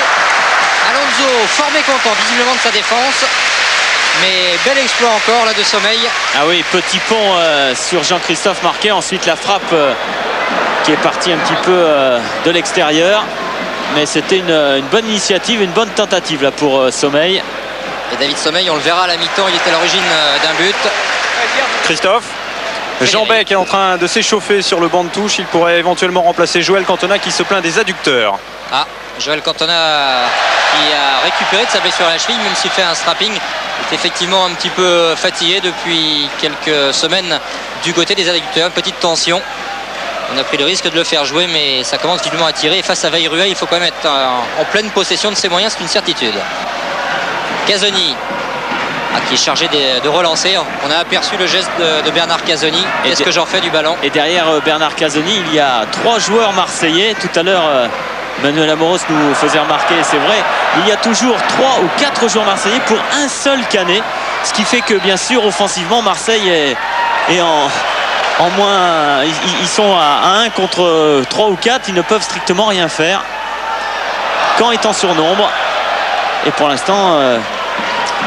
Alonso fort mécontent visiblement de sa défense. Mais bel exploit encore là de Sommeil. Ah oui, petit pont sur Jean-Christophe Marquet. Ensuite la frappe qui est partie un petit peu de l'extérieur. Mais c'était une bonne initiative, une bonne tentative là pour Sommeil. Et David Sommeil, on le verra à la mi-temps, il était à l'origine d'un but. Christophe, Jean Bec est en train de s'échauffer sur le banc de touche. Il pourrait éventuellement remplacer Joël Cantona qui se plaint des adducteurs. Ah, Joël Cantona qui a récupéré de sa blessure à la cheville, même s'il fait un strapping. Il est effectivement un petit peu fatigué depuis quelques semaines du côté des adducteurs. Petite tension. On a pris le risque de le faire jouer, mais ça commence visiblement à tirer. Et face à Vairua, il faut quand même être en pleine possession de ses moyens, c'est une certitude. Casoni, qui est chargé de relancer. On a aperçu le geste de Bernard Casoni. Qu'est-ce que j'en fais du ballon? Et derrière Bernard Casoni, il y a 3 joueurs marseillais. Tout à l'heure, Manuel Amoros nous faisait remarquer, c'est vrai, il y a toujours 3 ou 4 joueurs marseillais pour un seul Canet. Ce qui fait que, bien sûr, offensivement, Marseille est en moins. Ils sont à 1 contre 3 ou 4. Ils ne peuvent strictement rien faire. Caen est en surnombre. Et pour l'instant,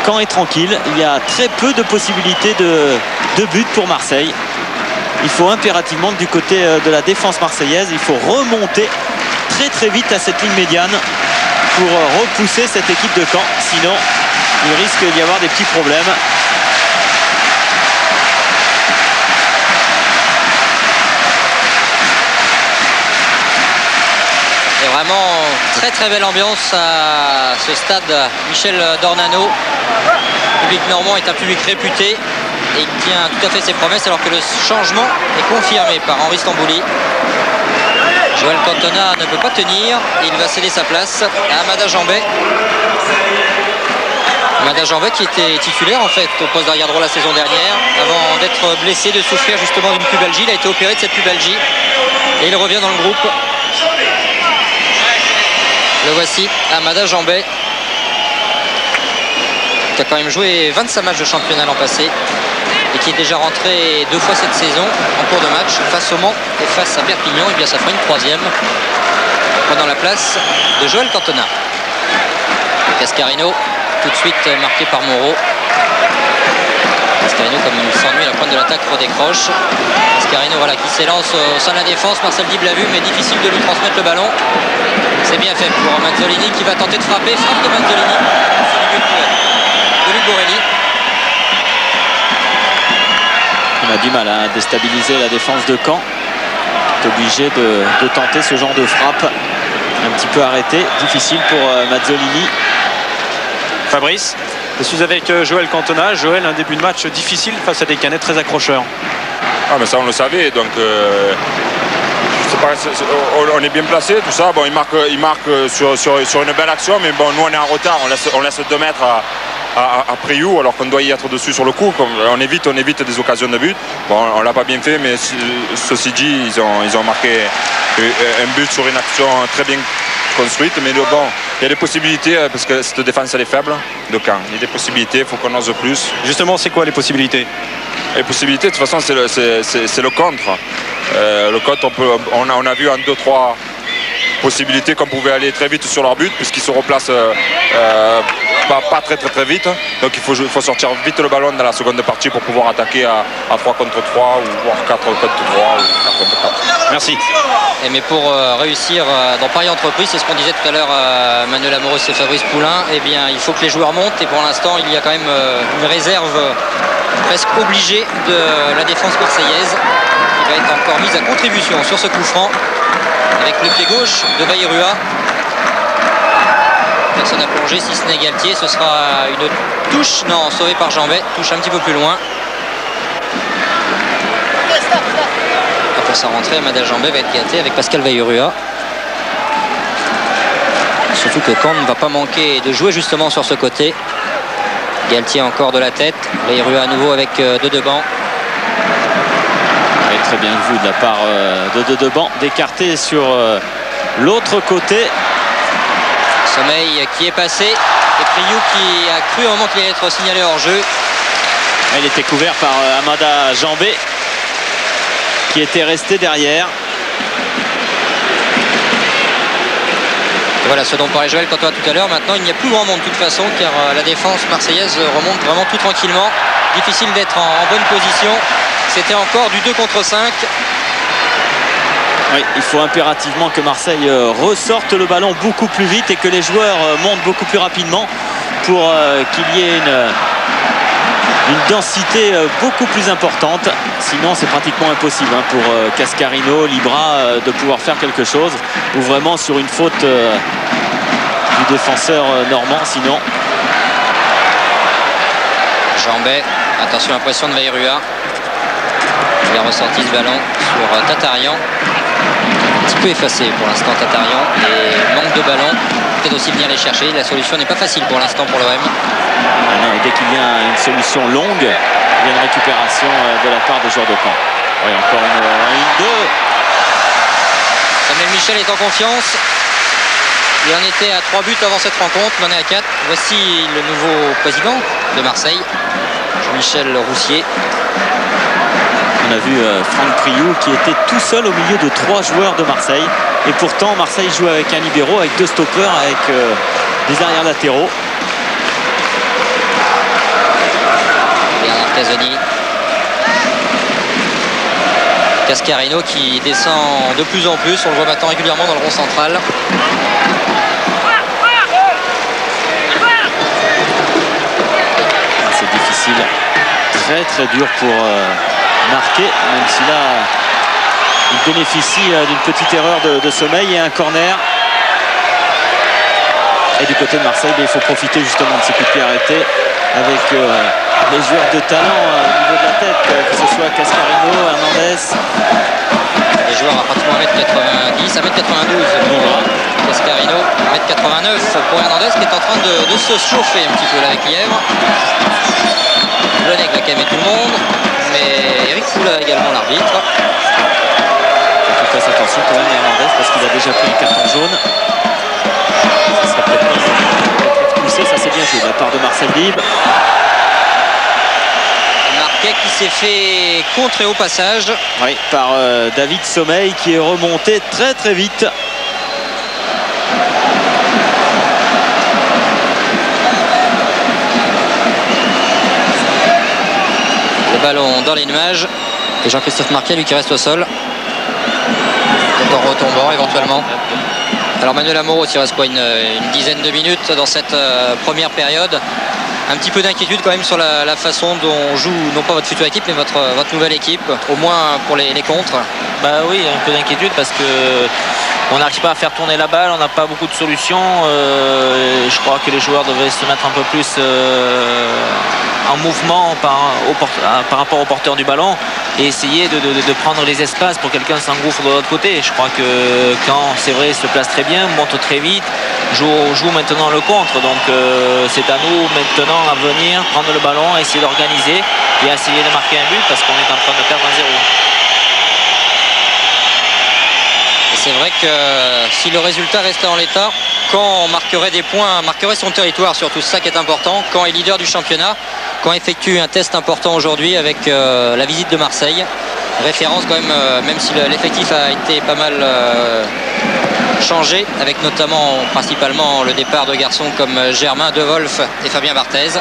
Caen est tranquille. Il y a très peu de possibilités de but pour Marseille. Il faut impérativement du côté de la défense marseillaise, il faut remonter très très vite à cette ligne médiane pour repousser cette équipe de Caen. Sinon, il risque d'y avoir des petits problèmes. Et vraiment très très belle ambiance à ce stade Michel Dornano. Le public normand est un public réputé et il tient tout à fait ses promesses, alors que le changement est confirmé par Henri Stambouli. Joël Cantona ne peut pas tenir et il va céder sa place à Amada Jambet. Amada Jambet qui était titulaire en fait au poste d'arrière droit la saison dernière avant d'être blessé, de souffrir justement d'une pubalgie. Il a été opéré de cette pubalgie et il revient dans le groupe. Le voici, Amada Jambet, qui a quand même joué 25 matchs de championnat l'an passé et qui est déjà rentré 2 fois cette saison en cours de match face au Mans et face à Perpignan. Et bien ça fera une 3e, prenant la place de Joël Cantona. Cascarino, tout de suite marqué par Moreau. Cascarino, comme il s'ennuie à la pointe de l'attaque, redécroche. Cascarino voilà, qui s'élance au sein de la défense. Marcel Dib l'a vu, mais difficile de lui transmettre le ballon. C'est bien fait pour Mazzolini qui va tenter de frapper. Frappe de Mazzolini. C'est le but de Luc Borelli. On a du mal à déstabiliser la défense de Caen. On est obligé de tenter ce genre de frappe. Un petit peu arrêté. Difficile pour Mazzolini. Fabrice, je suis avec Joël Cantona. Joël, un début de match difficile face à des Canets très accrocheurs. Ah mais ça on le savait, donc on est bien placé, tout ça. Bon, il marque sur une belle action, mais bon, nous on est en retard, on laisse 2 mètres à Priou alors qu'on doit y être dessus sur le coup. On évite des occasions de but. Bon, on l'a pas bien fait, mais ceci dit, ils ont marqué un but sur une action très bien construite, mais bon, il y a des possibilités parce que cette défense elle est faible de Caen. Il y a des possibilités, il faut qu'on ose plus. Justement, c'est quoi les possibilités? Les possibilités, de toute façon, c'est le contre. Le contre, on a vu en 2-3 possibilités qu'on pouvait aller très vite sur leur but, puisqu'ils se replacent pas très vite. Donc il faut sortir vite le ballon dans la seconde partie pour pouvoir attaquer à 3 contre 3 ou voire 4 contre 3 ou 4 contre 4. Merci. Mais pour réussir dans Paris Entreprise, c'est ce qu'on disait tout à l'heure Manuel Amoros et Fabrice Poulain, eh bien, il faut que les joueurs montent, et pour l'instant il y a quand même une réserve presque obligée de la défense marseillaise qui va être encore mise à contribution sur ce coup franc avec le pied gauche de Vairua. Personne n'a plongé, si ce n'est Galtier. Ce sera une touche, non, sauvée par Jambet, touche un petit peu plus loin. Pour sa rentrée, Amada Jambet va être gâté avec Pascal Vairua. Surtout que Caen ne va pas manquer de jouer justement sur ce côté. Galtier encore de la tête, Vairua à nouveau avec de Deban. Très bien vu de la part de Deban d'écarter sur l'autre côté. Sommeil qui est passé et Priou qui a cru au moment qu'il allait être signalé hors jeu. Il était couvert par Amada Jambé qui était resté derrière. Et voilà ce dont parlait Joël Cantois tout à l'heure. Maintenant il n'y a plus grand monde de toute façon car la défense marseillaise remonte vraiment tout tranquillement. Difficile d'être en bonne position. C'était encore du 2 contre 5. Oui, il faut impérativement que Marseille ressorte le ballon beaucoup plus vite et que les joueurs montent beaucoup plus rapidement pour qu'il y ait une densité beaucoup plus importante. Sinon c'est pratiquement impossible pour Cascarino, Libra de pouvoir faire quelque chose, ou vraiment sur une faute du défenseur normand sinon. Jambet, attention à la pression de Veirua. Il a ressorti ce ballon sur Tatarian. Un petit peu effacé pour l'instant Tatarian et manque de ballon. Peut-être aussi venir les chercher. La solution n'est pas facile pour l'instant pour l'OM. Dès qu'il y a une solution longue, il y a une récupération de la part des joueurs de Caen. Oui, encore une 2. Samuel Michel est en confiance. Il en était à 3 buts avant cette rencontre, il en est à 4. Voici le nouveau président de Marseille, Jean-Michel Roussier. On a vu Franck Priou qui était tout seul au milieu de 3 joueurs de Marseille. Et pourtant, Marseille joue avec un libéro, avec 2 stoppeurs, avec des arrières latéraux. Bernard Casoni. Cascarino qui descend de plus en plus. On le voit maintenant régulièrement dans le rond central. C'est difficile. Très très dur pour marquer, même si là il bénéficie d'une petite erreur de sommeil et un corner. Et du côté de Marseille, il faut profiter justement de ces coups de pied arrêtés avec les joueurs de talent au niveau de la tête, que ce soit Cascarino, Hernandez. Les joueurs à pratiquement 1m90, 1m92 pour Cascarino, 1m89 pour Hernandez qui est en train de se chauffer un petit peu là avec Lièvre. Blonec va calmer tout le monde, mais Eric Foula également l'arbitre. Il faut faire attention quand même à Hernandez parce qu'il a déjà pris un carton jaune. Ça serait peut-être pas expulsé, ça c'est bien joué de la part de Marcel Dib. Marquet qui s'est fait contrer au passage. Oui, par David Sommeil qui est remonté très très vite. Le ballon dans les nuages. Et Jean-Christophe Marquet lui qui reste au sol. Peut-être en retombant éventuellement. Alors Manuel Amoroso, il reste quoi, une dizaine de minutes dans cette première période. Un petit peu d'inquiétude quand même sur la façon dont joue, non pas votre future équipe, mais votre nouvelle équipe, au moins pour les contres. Bah oui, un peu d'inquiétude parce que on n'arrive pas à faire tourner la balle, on n'a pas beaucoup de solutions. Je crois que les joueurs devraient se mettre un peu plus en mouvement par rapport au porteur du ballon et essayer de prendre les espaces pour que quelqu'un s'engouffre de l'autre côté. Je crois que quand c'est vrai, se place très bien, monte très vite, joue maintenant le contre. Donc c'est à nous maintenant à venir prendre le ballon, essayer d'organiser et essayer de marquer un but parce qu'on est en train de perdre 1-0. C'est vrai que si le résultat restait en l'état, Caen marquerait des points, marquerait son territoire surtout, c'est ça qui est important. Caen est leader du championnat, Caen effectue un test important aujourd'hui avec la visite de Marseille. Référence quand même, même si l'effectif a été pas mal changé, avec notamment principalement le départ de garçons comme Germain Devolf et Fabien Barthez.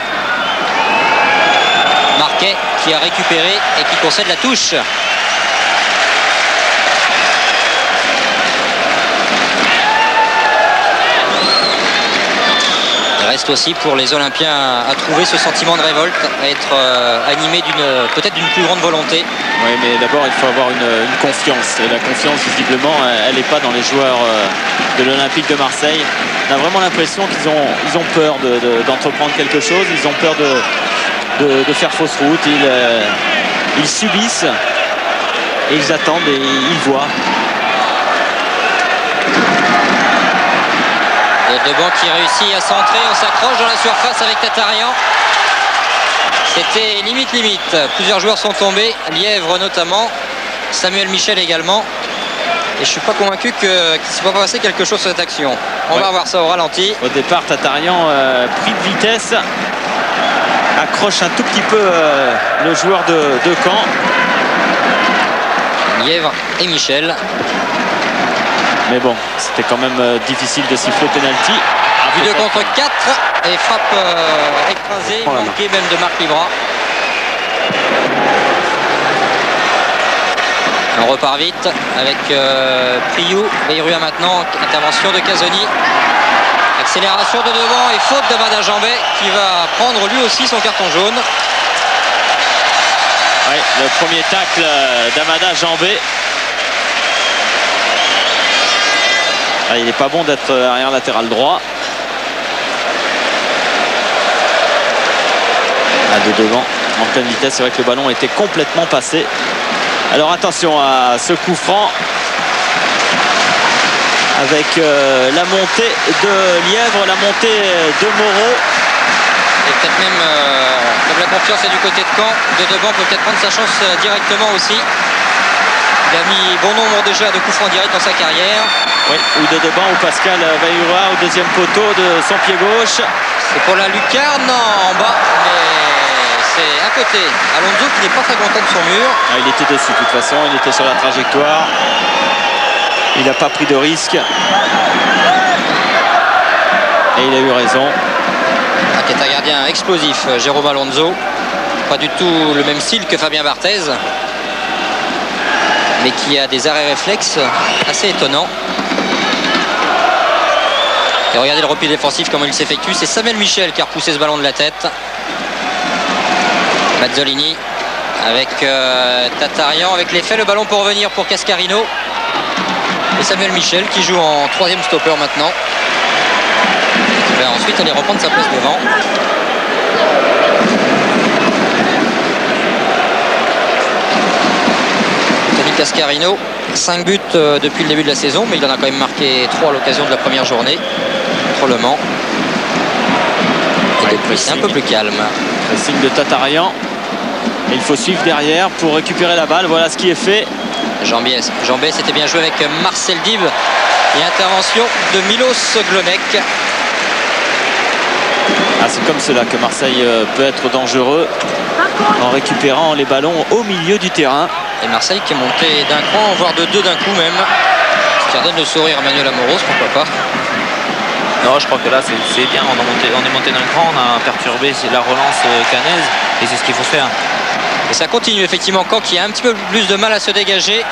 Marquet qui a récupéré et qui concède la touche. Il reste aussi pour les Olympiens à trouver ce sentiment de révolte, à être animé peut-être d'une plus grande volonté. Oui, mais d'abord il faut avoir une confiance. Et la confiance, visiblement, elle n'est pas dans les joueurs de l'Olympique de Marseille. On a vraiment l'impression qu'ils ont peur d'entreprendre quelque chose. Ils ont peur de faire fausse route. Ils subissent et ils attendent et ils voient. Deban qui réussit à centrer, on s'accroche dans la surface avec Tatarian. C'était limite. Plusieurs joueurs sont tombés, Lièvre notamment, Samuel Michel également. Et je suis pas convaincu qu'il ne s'est pas passé quelque chose sur cette action. On va voir ça au ralenti. Au départ, Tatarian pris de vitesse, accroche un tout petit peu le joueur de Caen. Lièvre et Michel. Mais bon, c'était quand même difficile de siffler penalty. But 2 contre 4 et frappe écrasée, manquée même de Marc Libra. On repart vite avec Priou, Veyrua maintenant, intervention de Casoni. Accélération de devant et faute d'Amada Jambet qui va prendre lui aussi son carton jaune. Oui, le premier tacle d'Amada Jambet. Ah, il n'est pas bon d'être arrière latéral droit. De devant, en pleine vitesse, c'est vrai que le ballon était complètement passé. Alors attention à ce coup franc avec la montée de Lièvre, la montée de Moreau. Et peut-être même, comme la confiance est du côté de Caen, de devant peut peut-être prendre sa chance directement aussi. Il a mis bon nombre déjà de coups francs directs dans sa carrière. Oui, ou de devant, ou Pascal Veyrua au deuxième poteau de son pied gauche. C'est pour la lucarne, non, en bas, mais c'est à côté. Alonso qui n'est pas très content de son mur. Ah, il était dessus de toute façon, il était sur la trajectoire. Il n'a pas pris de risque. Et il a eu raison. Qui est un gardien explosif, Jérôme Alonso. Pas du tout le même style que Fabien Barthez, mais qui a des arrêts réflexes assez étonnants. Et regardez le repli défensif, comment il s'effectue. C'est Samuel Michel qui a repoussé ce ballon de la tête. Mazzolini avec Tatarian, avec l'effet, le ballon pour revenir pour Cascarino. Et Samuel Michel qui joue en troisième stopper maintenant. Et qui va ensuite aller reprendre sa place devant. Tony Cascarino, 5 buts depuis le début de la saison, mais il en a quand même marqué 3 à l'occasion de la première journée contre Le Mans. Et depuis, c'est un peu plus calme. Pressing de Tatarian. Et il faut suivre derrière pour récupérer la balle. Voilà ce qui est fait. Jambet c'était bien joué avec Marcel Dib. Et intervention de Milos Glonek. Ah, c'est comme cela que Marseille peut être dangereux, en récupérant les ballons au milieu du terrain. Et Marseille qui est monté d'un cran, voire de deux d'un coup même. Ce qui redonne le sourire à Manuel Amoros, pourquoi pas. Non, je crois que là c'est bien, on est monté d'un cran, on a perturbé la relance cannaise et c'est ce qu'il faut faire. Et ça continue effectivement, Caen qui a un petit peu plus de mal à se dégager.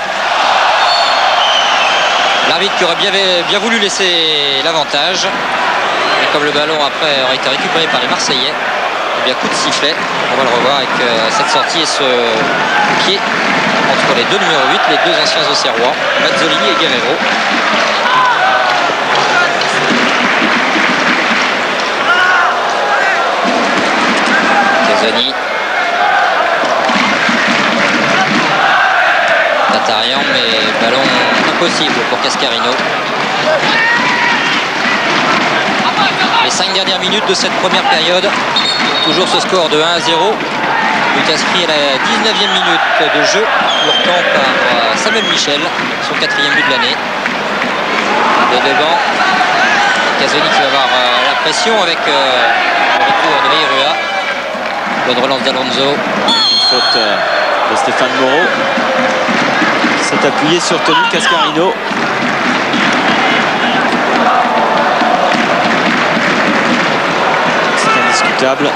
L'arbitre qui aurait bien voulu laisser l'avantage. Et comme le ballon après aurait été récupéré par les Marseillais, eh bien coup de sifflet. On va le revoir avec cette sortie et ce pied entre les deux numéros 8, les deux anciens Auxerrois, Mazzolini et Guerrero. Casoni. Tatarian, mais ballon impossible pour Cascarino. Les 5 dernières minutes de cette première période. Toujours ce score de 1-0. But inscrit à la 19e minute de jeu. Pourtant par Samuel Michel, son 4e but de l'année. De devant, Casoni qui va avoir la pression avec le retour de Veyrua. Bonne relance d'Alonso. Faute de Stéphane Moreau. S'est appuyé sur Tony Cascarino. C'est indiscutable.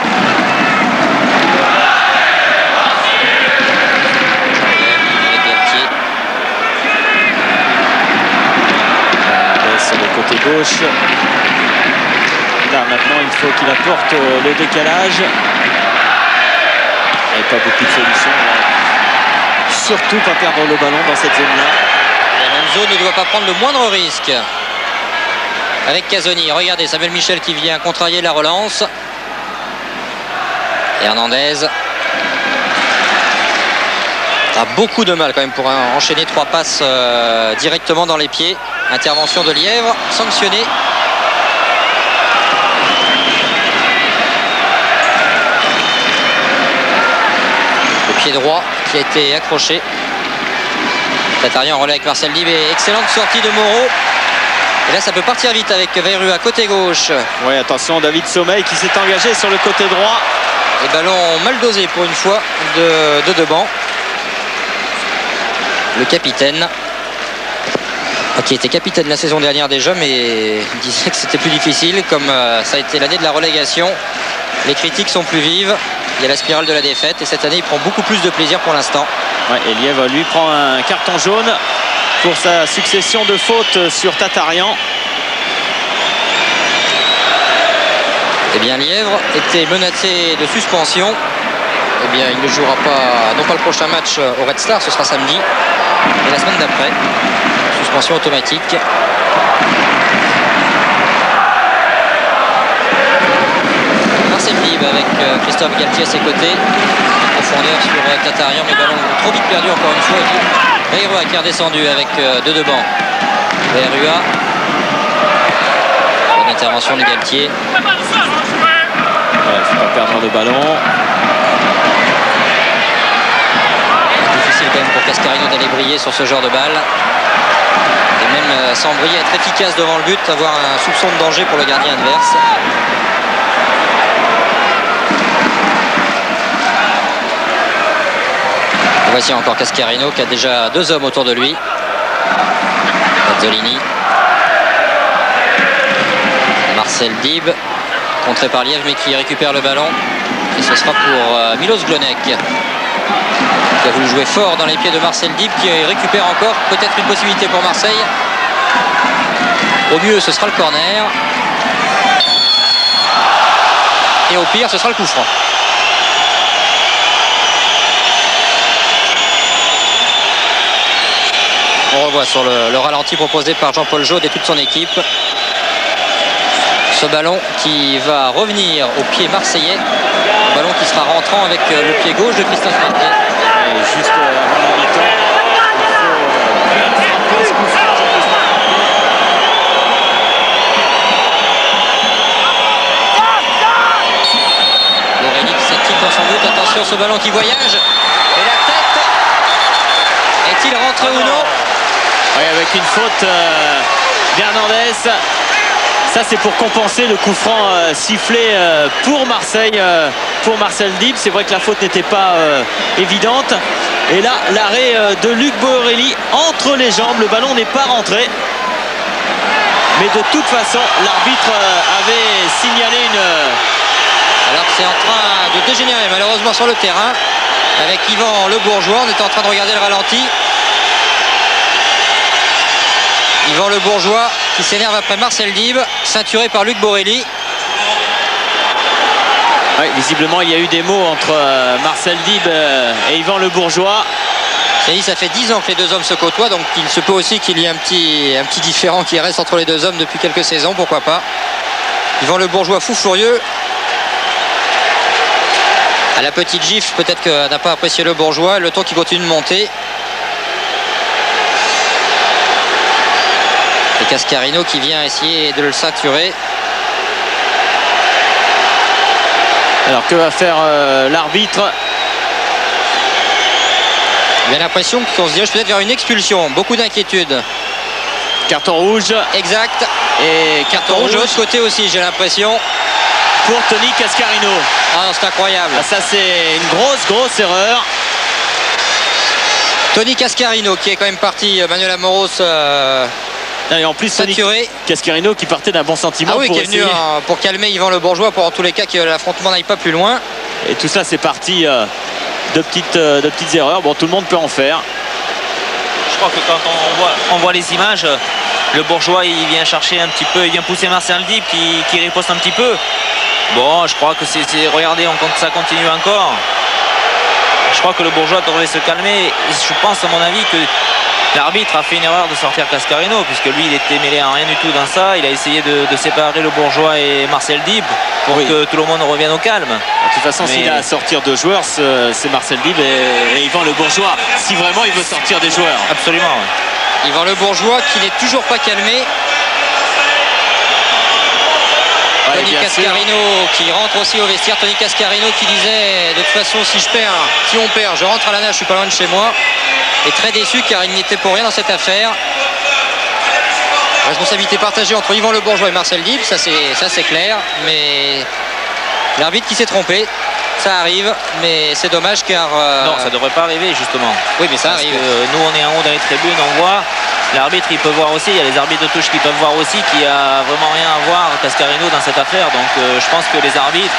Sur le côté gauche. Là maintenant il faut qu'il apporte le décalage. Il n'y a pas beaucoup de solutions. Surtout pas perdre le ballon dans cette zone-là. Alonso ne doit pas prendre le moindre risque. Avec Casoni, regardez Samuel Michel qui vient contrarier la relance. Et Hernandez a beaucoup de mal quand même pour enchaîner 3 passes directement dans les pieds. Intervention de Lièvre, sanctionné. Le pied droit qui a été accroché. Tatarian en relais avec Marcel Dib et excellente sortie de Moreau. Et là ça peut partir vite avec Verrua côté gauche. Oui, attention, David Sommeil qui s'est engagé sur le côté droit. Et ballon mal dosé pour une fois de Deban. Le capitaine, qui était capitaine la saison dernière déjà, mais il disait que c'était plus difficile, comme ça a été l'année de la relégation. Les critiques sont plus vives, il y a la spirale de la défaite, et cette année il prend beaucoup plus de plaisir pour l'instant. Ouais, et Lièvre lui prend un carton jaune pour sa succession de fautes sur Tatarian. Eh bien Lièvre était menacé de suspension. Eh bien il ne jouera pas, non pas le prochain match au Red Star, ce sera samedi, mais la semaine d'après. Suspension automatique. Marcel Dib avec Christophe Galtier à ses côtés. En profondeur sur Tatarian, mais ballon trop vite perdu encore une fois. Verrua qui est redescendu avec Deban. Verrua. Bonne intervention de Galtier. Il ne faut pas perdre de ballon. Difficile quand même pour Cascarino d'aller briller sur ce genre de balle. Et même sans briller, être efficace devant le but, avoir un soupçon de danger pour le gardien adverse. Et voici encore Cascarino qui a déjà 2 hommes autour de lui. Mazzolini. Marcel Dib, contré par Lièvre mais qui récupère le ballon. Et ce sera pour Milos Glonek, qui a voulu jouer fort dans les pieds de Marcel Dib, qui récupère encore peut-être une possibilité pour Marseille. Au mieux ce sera le corner, et au pire ce sera le coup franc. On revoit sur le ralenti proposé par Jean-Paul Jaude et toute son équipe ce ballon qui va revenir au pied marseillais, un ballon qui sera rentrant avec le pied gauche de Christophe Marquet. Et juste avant la mi-temps, il faut Aurélie qui s'active dans son but. Attention, ce ballon qui voyage. Et la tête. Est-il rentré ou non? Oui, avec une faute d'Hernandez. Ça, c'est pour compenser le coup franc sifflé pour Marseille, pour Marcel Dib. C'est vrai que la faute n'était pas évidente. Et là, l'arrêt de Luc Borelli entre les jambes. Le ballon n'est pas rentré. Mais de toute façon, l'arbitre avait signalé une... Alors que c'est en train de dégénérer malheureusement sur le terrain. Avec Yvan Le Bourgeois, on était en train de regarder le ralenti. Yvan Le Bourgeois qui s'énerve après Marcel Dib, ceinturé par Luc Borelli. Oui, visiblement, il y a eu des mots entre Marcel Dib et Yvan Le Bourgeois. Ça fait 10 ans que les deux hommes se côtoient, donc il se peut aussi qu'il y ait un petit différend qui reste entre les deux hommes depuis quelques saisons, pourquoi pas. Yvan Le Bourgeois fou furieux. À la petite gifle, peut-être que n'a pas apprécié Le Bourgeois, le temps qui continue de monter. Et Cascarino qui vient essayer de le ceinturer. Alors que va faire l'arbitre? J'ai l'impression qu'on se dirige peut-être vers une expulsion. Beaucoup d'inquiétude. Carton rouge. Exact. Et Carton rouge de l'autre côté aussi, j'ai l'impression. Pour Tony Cascarino. Ah, c'est incroyable. Ah, ça, c'est une grosse erreur. Tony Cascarino qui est quand même parti. Manuel Amoros Et en plus, ceinturé. Cascarino qui partait d'un bon sentiment. Ah oui, pour qui est venu pour calmer Yvan Le Bourgeois, pour en tous les cas que l'affrontement n'aille pas plus loin. Et tout ça, c'est parti de petites erreurs. Bon, tout le monde peut en faire. Je crois que quand on voit les images, Le Bourgeois il vient chercher un petit peu, il vient pousser Marcel Dib qui riposte un petit peu. Bon, je crois que regardez, ça continue encore. Je crois que Le Bourgeois devrait se calmer. Et je pense à mon avis que l'arbitre a fait une erreur de sortir Cascarino, puisque lui il était mêlé à rien du tout dans ça. Il a essayé de séparer Le Bourgeois et Marcel Dib pour que tout le monde revienne au calme. De toute façon, s'il a à sortir deux joueurs, c'est Marcel Dib et Yvan Le Bourgeois, si vraiment il veut sortir des joueurs. Absolument. Yvan Le Bourgeois qui n'est toujours pas calmé. Tony Cascarino qui rentre aussi au vestiaire. Tony Cascarino qui disait de toute façon si on perd, je rentre à la nage, je suis pas loin de chez moi. est très déçu car il n'y était pour rien dans cette affaire. Responsabilité partagée entre Yvan Le Bourgeois et Marcel Dib, ça c'est clair, mais l'arbitre qui s'est trompé, ça arrive, mais c'est dommage car... Non, ça ne devrait pas arriver justement. Oui, mais ça Parce arrive. que nous on est en haut dans les tribunes, on voit, l'arbitre il peut voir aussi, il y a les arbitres de touche qui peuvent voir aussi, qui a vraiment rien à voir, Cascarino, dans cette affaire. Donc je pense que les arbitres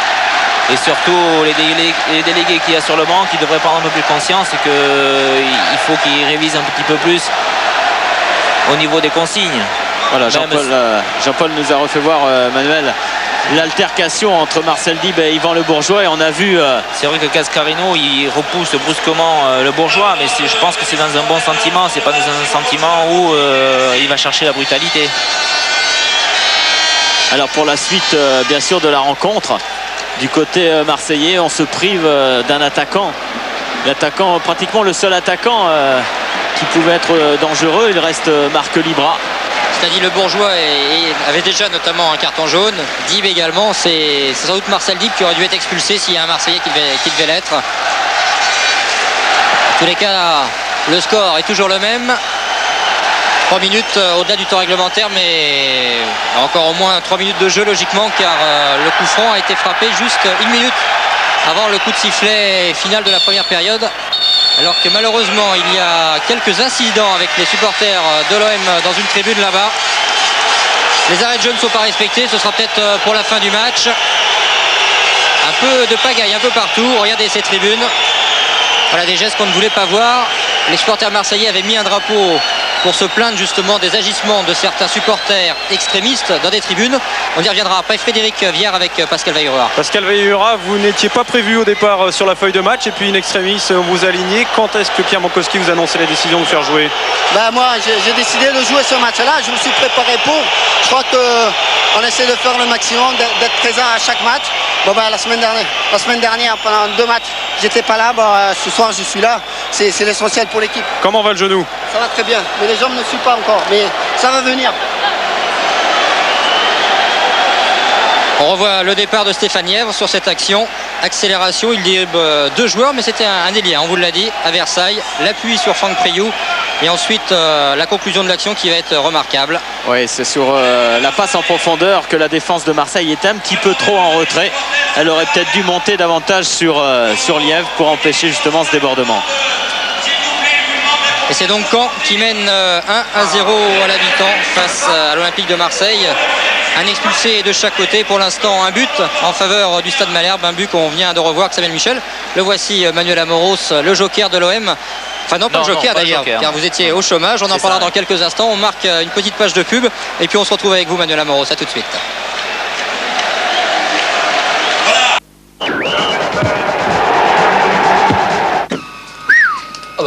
et surtout les délégués qu'il y a sur le banc qui devraient prendre un peu plus conscience et qu'il faut qu'ils révisent un petit peu plus au niveau des consignes. Voilà, Jean-Paul nous a refait voir, Manuel, l'altercation entre Marcel Dib et Yvan Le Bourgeois, et on a vu... C'est vrai que Cascarino il repousse brusquement Le Bourgeois, mais je pense que c'est dans un bon sentiment, c'est pas dans un sentiment où il va chercher la brutalité. Alors pour la suite bien sûr de la rencontre, du côté marseillais, on se prive d'un attaquant. L'attaquant, pratiquement le seul attaquant qui pouvait être dangereux, il reste Marc Libra. C'est-à-dire Le Bourgeois avait déjà notamment un carton jaune. Dib également, c'est sans doute Marcel Dib qui aurait dû être expulsé s'il y a un Marseillais qui devait l'être. En tous les cas, le score est toujours le même. 3 minutes au-delà du temps réglementaire, mais encore au moins 3 minutes de jeu logiquement, car le coup franc a été frappé juste 1 minute avant le coup de sifflet final de la première période. Alors que malheureusement il y a quelques incidents avec les supporters de l'OM dans une tribune là-bas. Les arrêts de jeu ne sont pas respectés, ce sera peut-être pour la fin du match. Un peu de pagaille un peu partout, regardez ces tribunes. Voilà des gestes qu'on ne voulait pas voir. Les supporters marseillais avaient mis un drapeau pour se plaindre justement des agissements de certains supporters extrémistes dans des tribunes. On y reviendra après. Frédéric Viard avec Pascal Vaillura. Pascal Vaillura, vous n'étiez pas prévu au départ sur la feuille de match et puis in extremis on vous a aligné. Quand est-ce que Pierre Mankowski vous a annoncé la décision de vous faire jouer? Moi j'ai décidé de jouer ce match-là, je me suis préparé pour. Je crois qu'on essaie de faire le maximum, d'être présent à chaque match. La semaine dernière pendant 2 matchs j'étais pas là, ce soir je suis là, c'est l'essentiel pour l'équipe. Comment va le genou? Ça va très bien, mais les jambes ne suivent pas encore, mais ça va venir. On revoit le départ de Stéphane Yèvre sur cette action. Accélération, il dit 2 joueurs, mais c'était un ailier, on vous l'a dit, à Versailles. L'appui sur Franck Priou et ensuite la conclusion de l'action qui va être remarquable. Oui, c'est sur la passe en profondeur que la défense de Marseille est un petit peu trop en retrait. Elle aurait peut-être dû monter davantage sur Lièvre pour empêcher justement ce débordement. Et c'est donc Caen qui mène 1-0 à la mi-temps face à l'Olympique de Marseille. Un expulsé de chaque côté. Pour l'instant, un but en faveur du Stade Malherbe. Un but qu'on vient de revoir, Xavier Michel. Le voici, Manuel Amoros, le joker de l'OM. Enfin non, pas le joker d'ailleurs, car vous étiez au chômage. On en parlera dans quelques instants. On marque une petite page de pub. Et puis on se retrouve avec vous, Manuel Amoros. À tout de suite.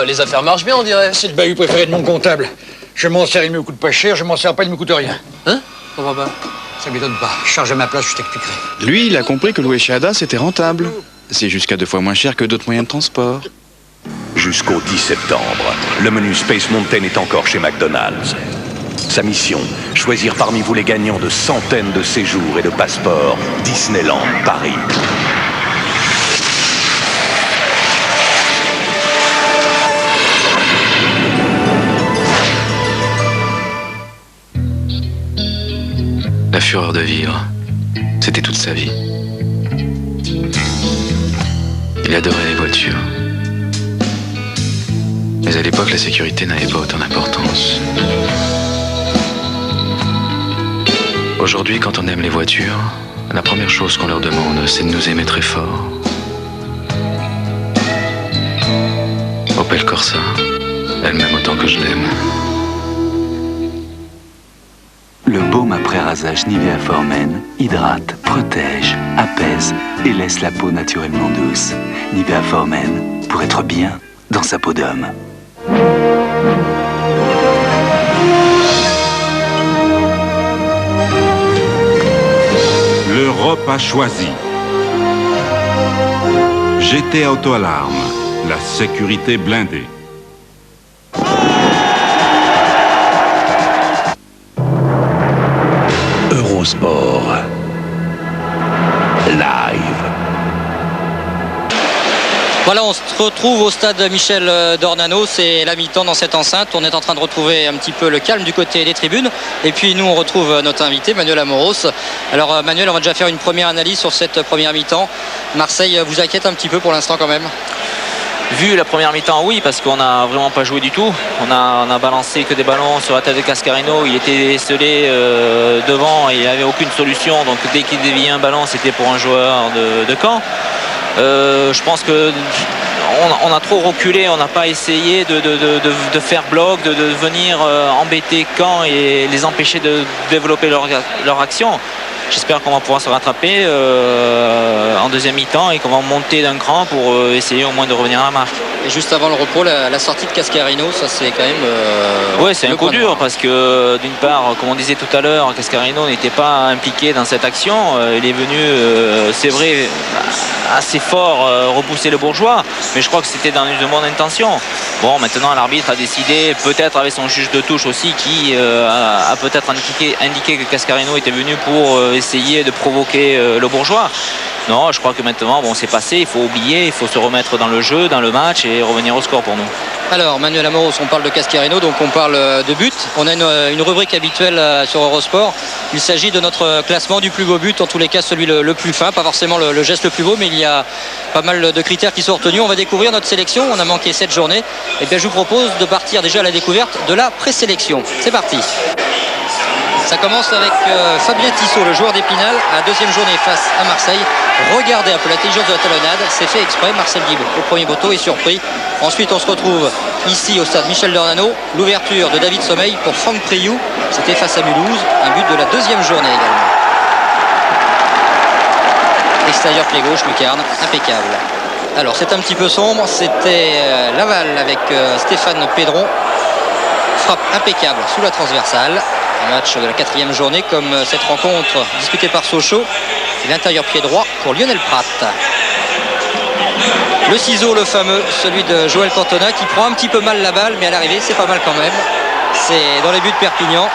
Les affaires marchent bien, on dirait. C'est le bahut préféré de mon comptable. Je m'en sers, il me coûte pas cher, je m'en sers pas, il me coûte rien. Hein? Pourquoi pas? Ça m'étonne pas. Charge à ma place, je t'expliquerai. Lui, il a compris que louer chez Ada, c'était rentable. C'est jusqu'à 2 fois moins cher que d'autres moyens de transport. Jusqu'au 10 septembre, le menu Space Mountain est encore chez McDonald's. Sa mission, choisir parmi vous les gagnants de centaines de séjours et de passeports Disneyland Paris. La fureur de vivre, c'était toute sa vie. Il adorait les voitures. Mais à l'époque, la sécurité n'avait pas autant d'importance. Aujourd'hui, quand on aime les voitures, la première chose qu'on leur demande, c'est de nous aimer très fort. Opel Corsa, elle m'aime autant que je l'aime. Le baume après rasage Nivea For-Men hydrate, protège, apaise et laisse la peau naturellement douce. Nivea For-Men pour être bien dans sa peau d'homme. L'Europe a choisi. GT Auto Alarme, la sécurité blindée. Eurosport Live. Voilà, on se retrouve au stade Michel Dornano, c'est la mi-temps dans cette enceinte. On est en train de retrouver un petit peu le calme du côté des tribunes. Et puis nous, on retrouve notre invité, Manuel Amoros. Alors Manuel, on va déjà faire une première analyse sur cette première mi-temps. Marseille vous inquiète un petit peu pour l'instant quand même? Vu la première mi-temps, oui, parce qu'on n'a vraiment pas joué du tout. On a balancé que des ballons sur la tête de Cascarino. Il était esselé devant et il n'avait aucune solution. Donc dès qu'il déviait un ballon, c'était pour un joueur de Caen. Je pense qu'on a trop reculé, on n'a pas essayé de faire bloc, de venir embêter Caen et les empêcher de développer leur action. J'espère qu'on va pouvoir se rattraper en deuxième mi-temps et qu'on va monter d'un cran pour essayer au moins de revenir à la marque. Et juste avant le repos, la sortie de Cascarino, ça c'est quand même... Oui, c'est un coup dur parce que d'une part, comme on disait tout à l'heure, Cascarino n'était pas impliqué dans cette action. Il est venu, c'est vrai, assez fort repousser le Bourgeois, mais je crois que c'était dans une bonne intention. Bon, maintenant l'arbitre a décidé, peut-être avec son juge de touche aussi, qui a peut-être indiqué que Cascarino était venu pour essayer de provoquer le Bourgeois. Non, je crois que maintenant, bon, c'est passé, il faut oublier, il faut se remettre dans le jeu, dans le match et revenir au score pour nous. Alors, Manuel Amoros, on parle de Cascarino, donc on parle de but. On a une rubrique habituelle sur Eurosport. Il s'agit de notre classement du plus beau but, en tous les cas celui le plus fin, pas forcément le geste le plus beau, mais il y a pas mal de critères qui sont retenus. On va découvrir notre sélection, on a manqué 7 journées. Et bien, je vous propose de partir déjà à la découverte de la présélection. C'est parti. Ça commence avec Fabien Tissot, le joueur d'Épinal, à la deuxième journée face à Marseille. Regardez un peu l'intelligence de la talonnade, c'est fait exprès. Marcel Guibre au premier poteau est surpris. Ensuite, on se retrouve ici au stade Michel Dornano. L'ouverture de David Sommeil pour Franck Priou. C'était face à Mulhouse, un but de la deuxième journée également. Extérieur pied gauche, lucarne, impeccable. Alors, c'est un petit peu sombre. C'était Laval avec Stéphane Pédron. Frappe impeccable sous la transversale. Un match de la 4e journée comme cette rencontre disputée par Sochaux. Et l'intérieur pied droit pour Lionel Prat. Le ciseau, le fameux, celui de Joël Cantona qui prend un petit peu mal la balle, mais à l'arrivée c'est pas mal quand même. C'est dans les buts de Perpignan.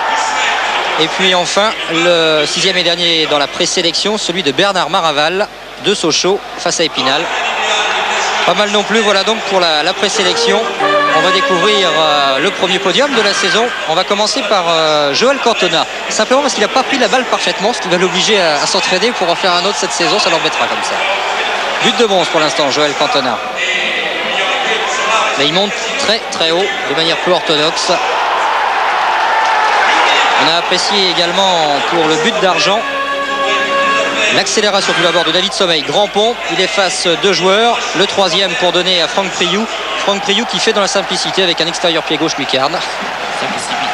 Et puis enfin le 6e et dernier dans la présélection, celui de Bernard Maraval de Sochaux face à Épinal. Pas mal non plus, voilà donc pour la présélection. On va découvrir le premier podium de la saison. On va commencer par Joël Cantona. Simplement parce qu'il n'a pas pris la balle parfaitement, ce qui va l'obliger à s'entraîner pour en faire un autre cette saison. Ça l'embêtera comme ça. But de bronze pour l'instant, Joël Cantona. Mais il monte très très haut, de manière plus orthodoxe. On a apprécié également pour le but d'argent l'accélération tout d'abord de David Sommeil. Grand pont, il efface 2 joueurs. Le 3e pour donner à Franck Priou. Franck Priou qui fait dans la simplicité avec un extérieur pied gauche lucarne.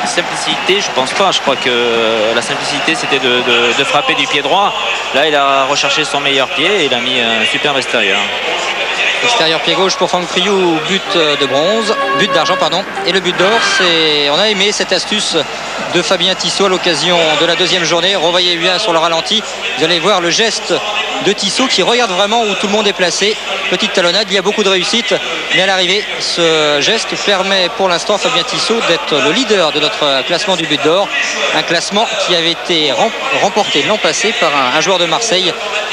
Simplicité, je pense pas. Je crois que la simplicité c'était de frapper du pied droit. Là, il a recherché son meilleur pied et il a mis un superbe extérieur. Extérieur pied gauche pour Franck Priou, but de bronze, but d'argent pardon. Et le but d'or, on a aimé cette astuce de Fabien Tissot à l'occasion de la deuxième journée. Revoyez bien sur le ralenti, vous allez voir le geste de Tissot qui regarde vraiment où tout le monde est placé. Petite talonnade, il y a beaucoup de réussite, mais à l'arrivée, ce geste permet pour l'instant à Fabien Tissot d'être le leader de notre classement du but d'or. Un classement qui avait été remporté l'an passé par un joueur de Marseille,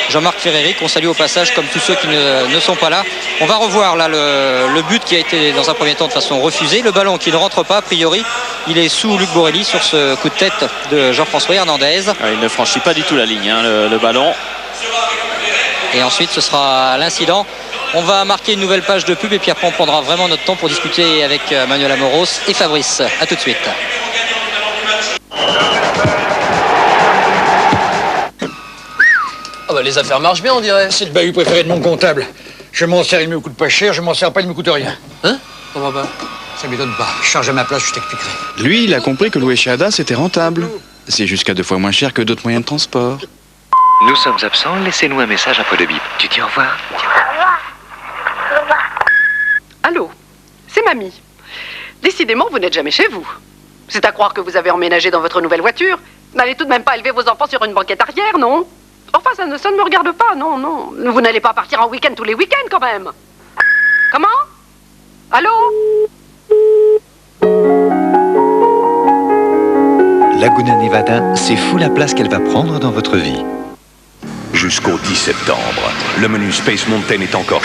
Jean-Marc Ferreri, qu'on salue au passage comme tous ceux qui ne sont pas là. On va revoir là le but qui a été dans un premier temps de façon refusée. Le ballon qui ne rentre pas, a priori, il est sous Luc Borelli sur ce coup de tête de Jean-François Hernandez. Il ne franchit pas du tout la ligne, hein, le ballon. Et ensuite, ce sera l'incident. On va marquer une nouvelle page de pub et puis après, on prendra vraiment notre temps pour discuter avec Manuel Amoros et Fabrice. A tout de suite. Ah bah les affaires marchent bien, on dirait. C'est le bahut préféré de mon comptable. Je m'en sers, il me coûte pas cher, je m'en sers pas, il me coûte rien. Hein? Comment pas? Ça m'étonne pas. Je charge à ma place, je t'expliquerai. Lui, il a compris que louer chez Ada, c'était rentable. C'est jusqu'à 2 fois moins cher que d'autres moyens de transport. Nous sommes absents, laissez-nous un message après le bip. Tu dis au revoir? Allô, c'est Mamie. Décidément, vous n'êtes jamais chez vous. C'est à croire que vous avez emménagé dans votre nouvelle voiture. N'allez tout de même pas élever vos enfants sur une banquette arrière, non? Enfin, ça ne me regarde pas, non, non. Vous n'allez pas partir en week-end tous les week-ends, quand même. Comment? Allô? Laguna Nevada, c'est fou la place qu'elle va prendre dans votre vie. Jusqu'au 10 septembre, le menu Space Mountain est encore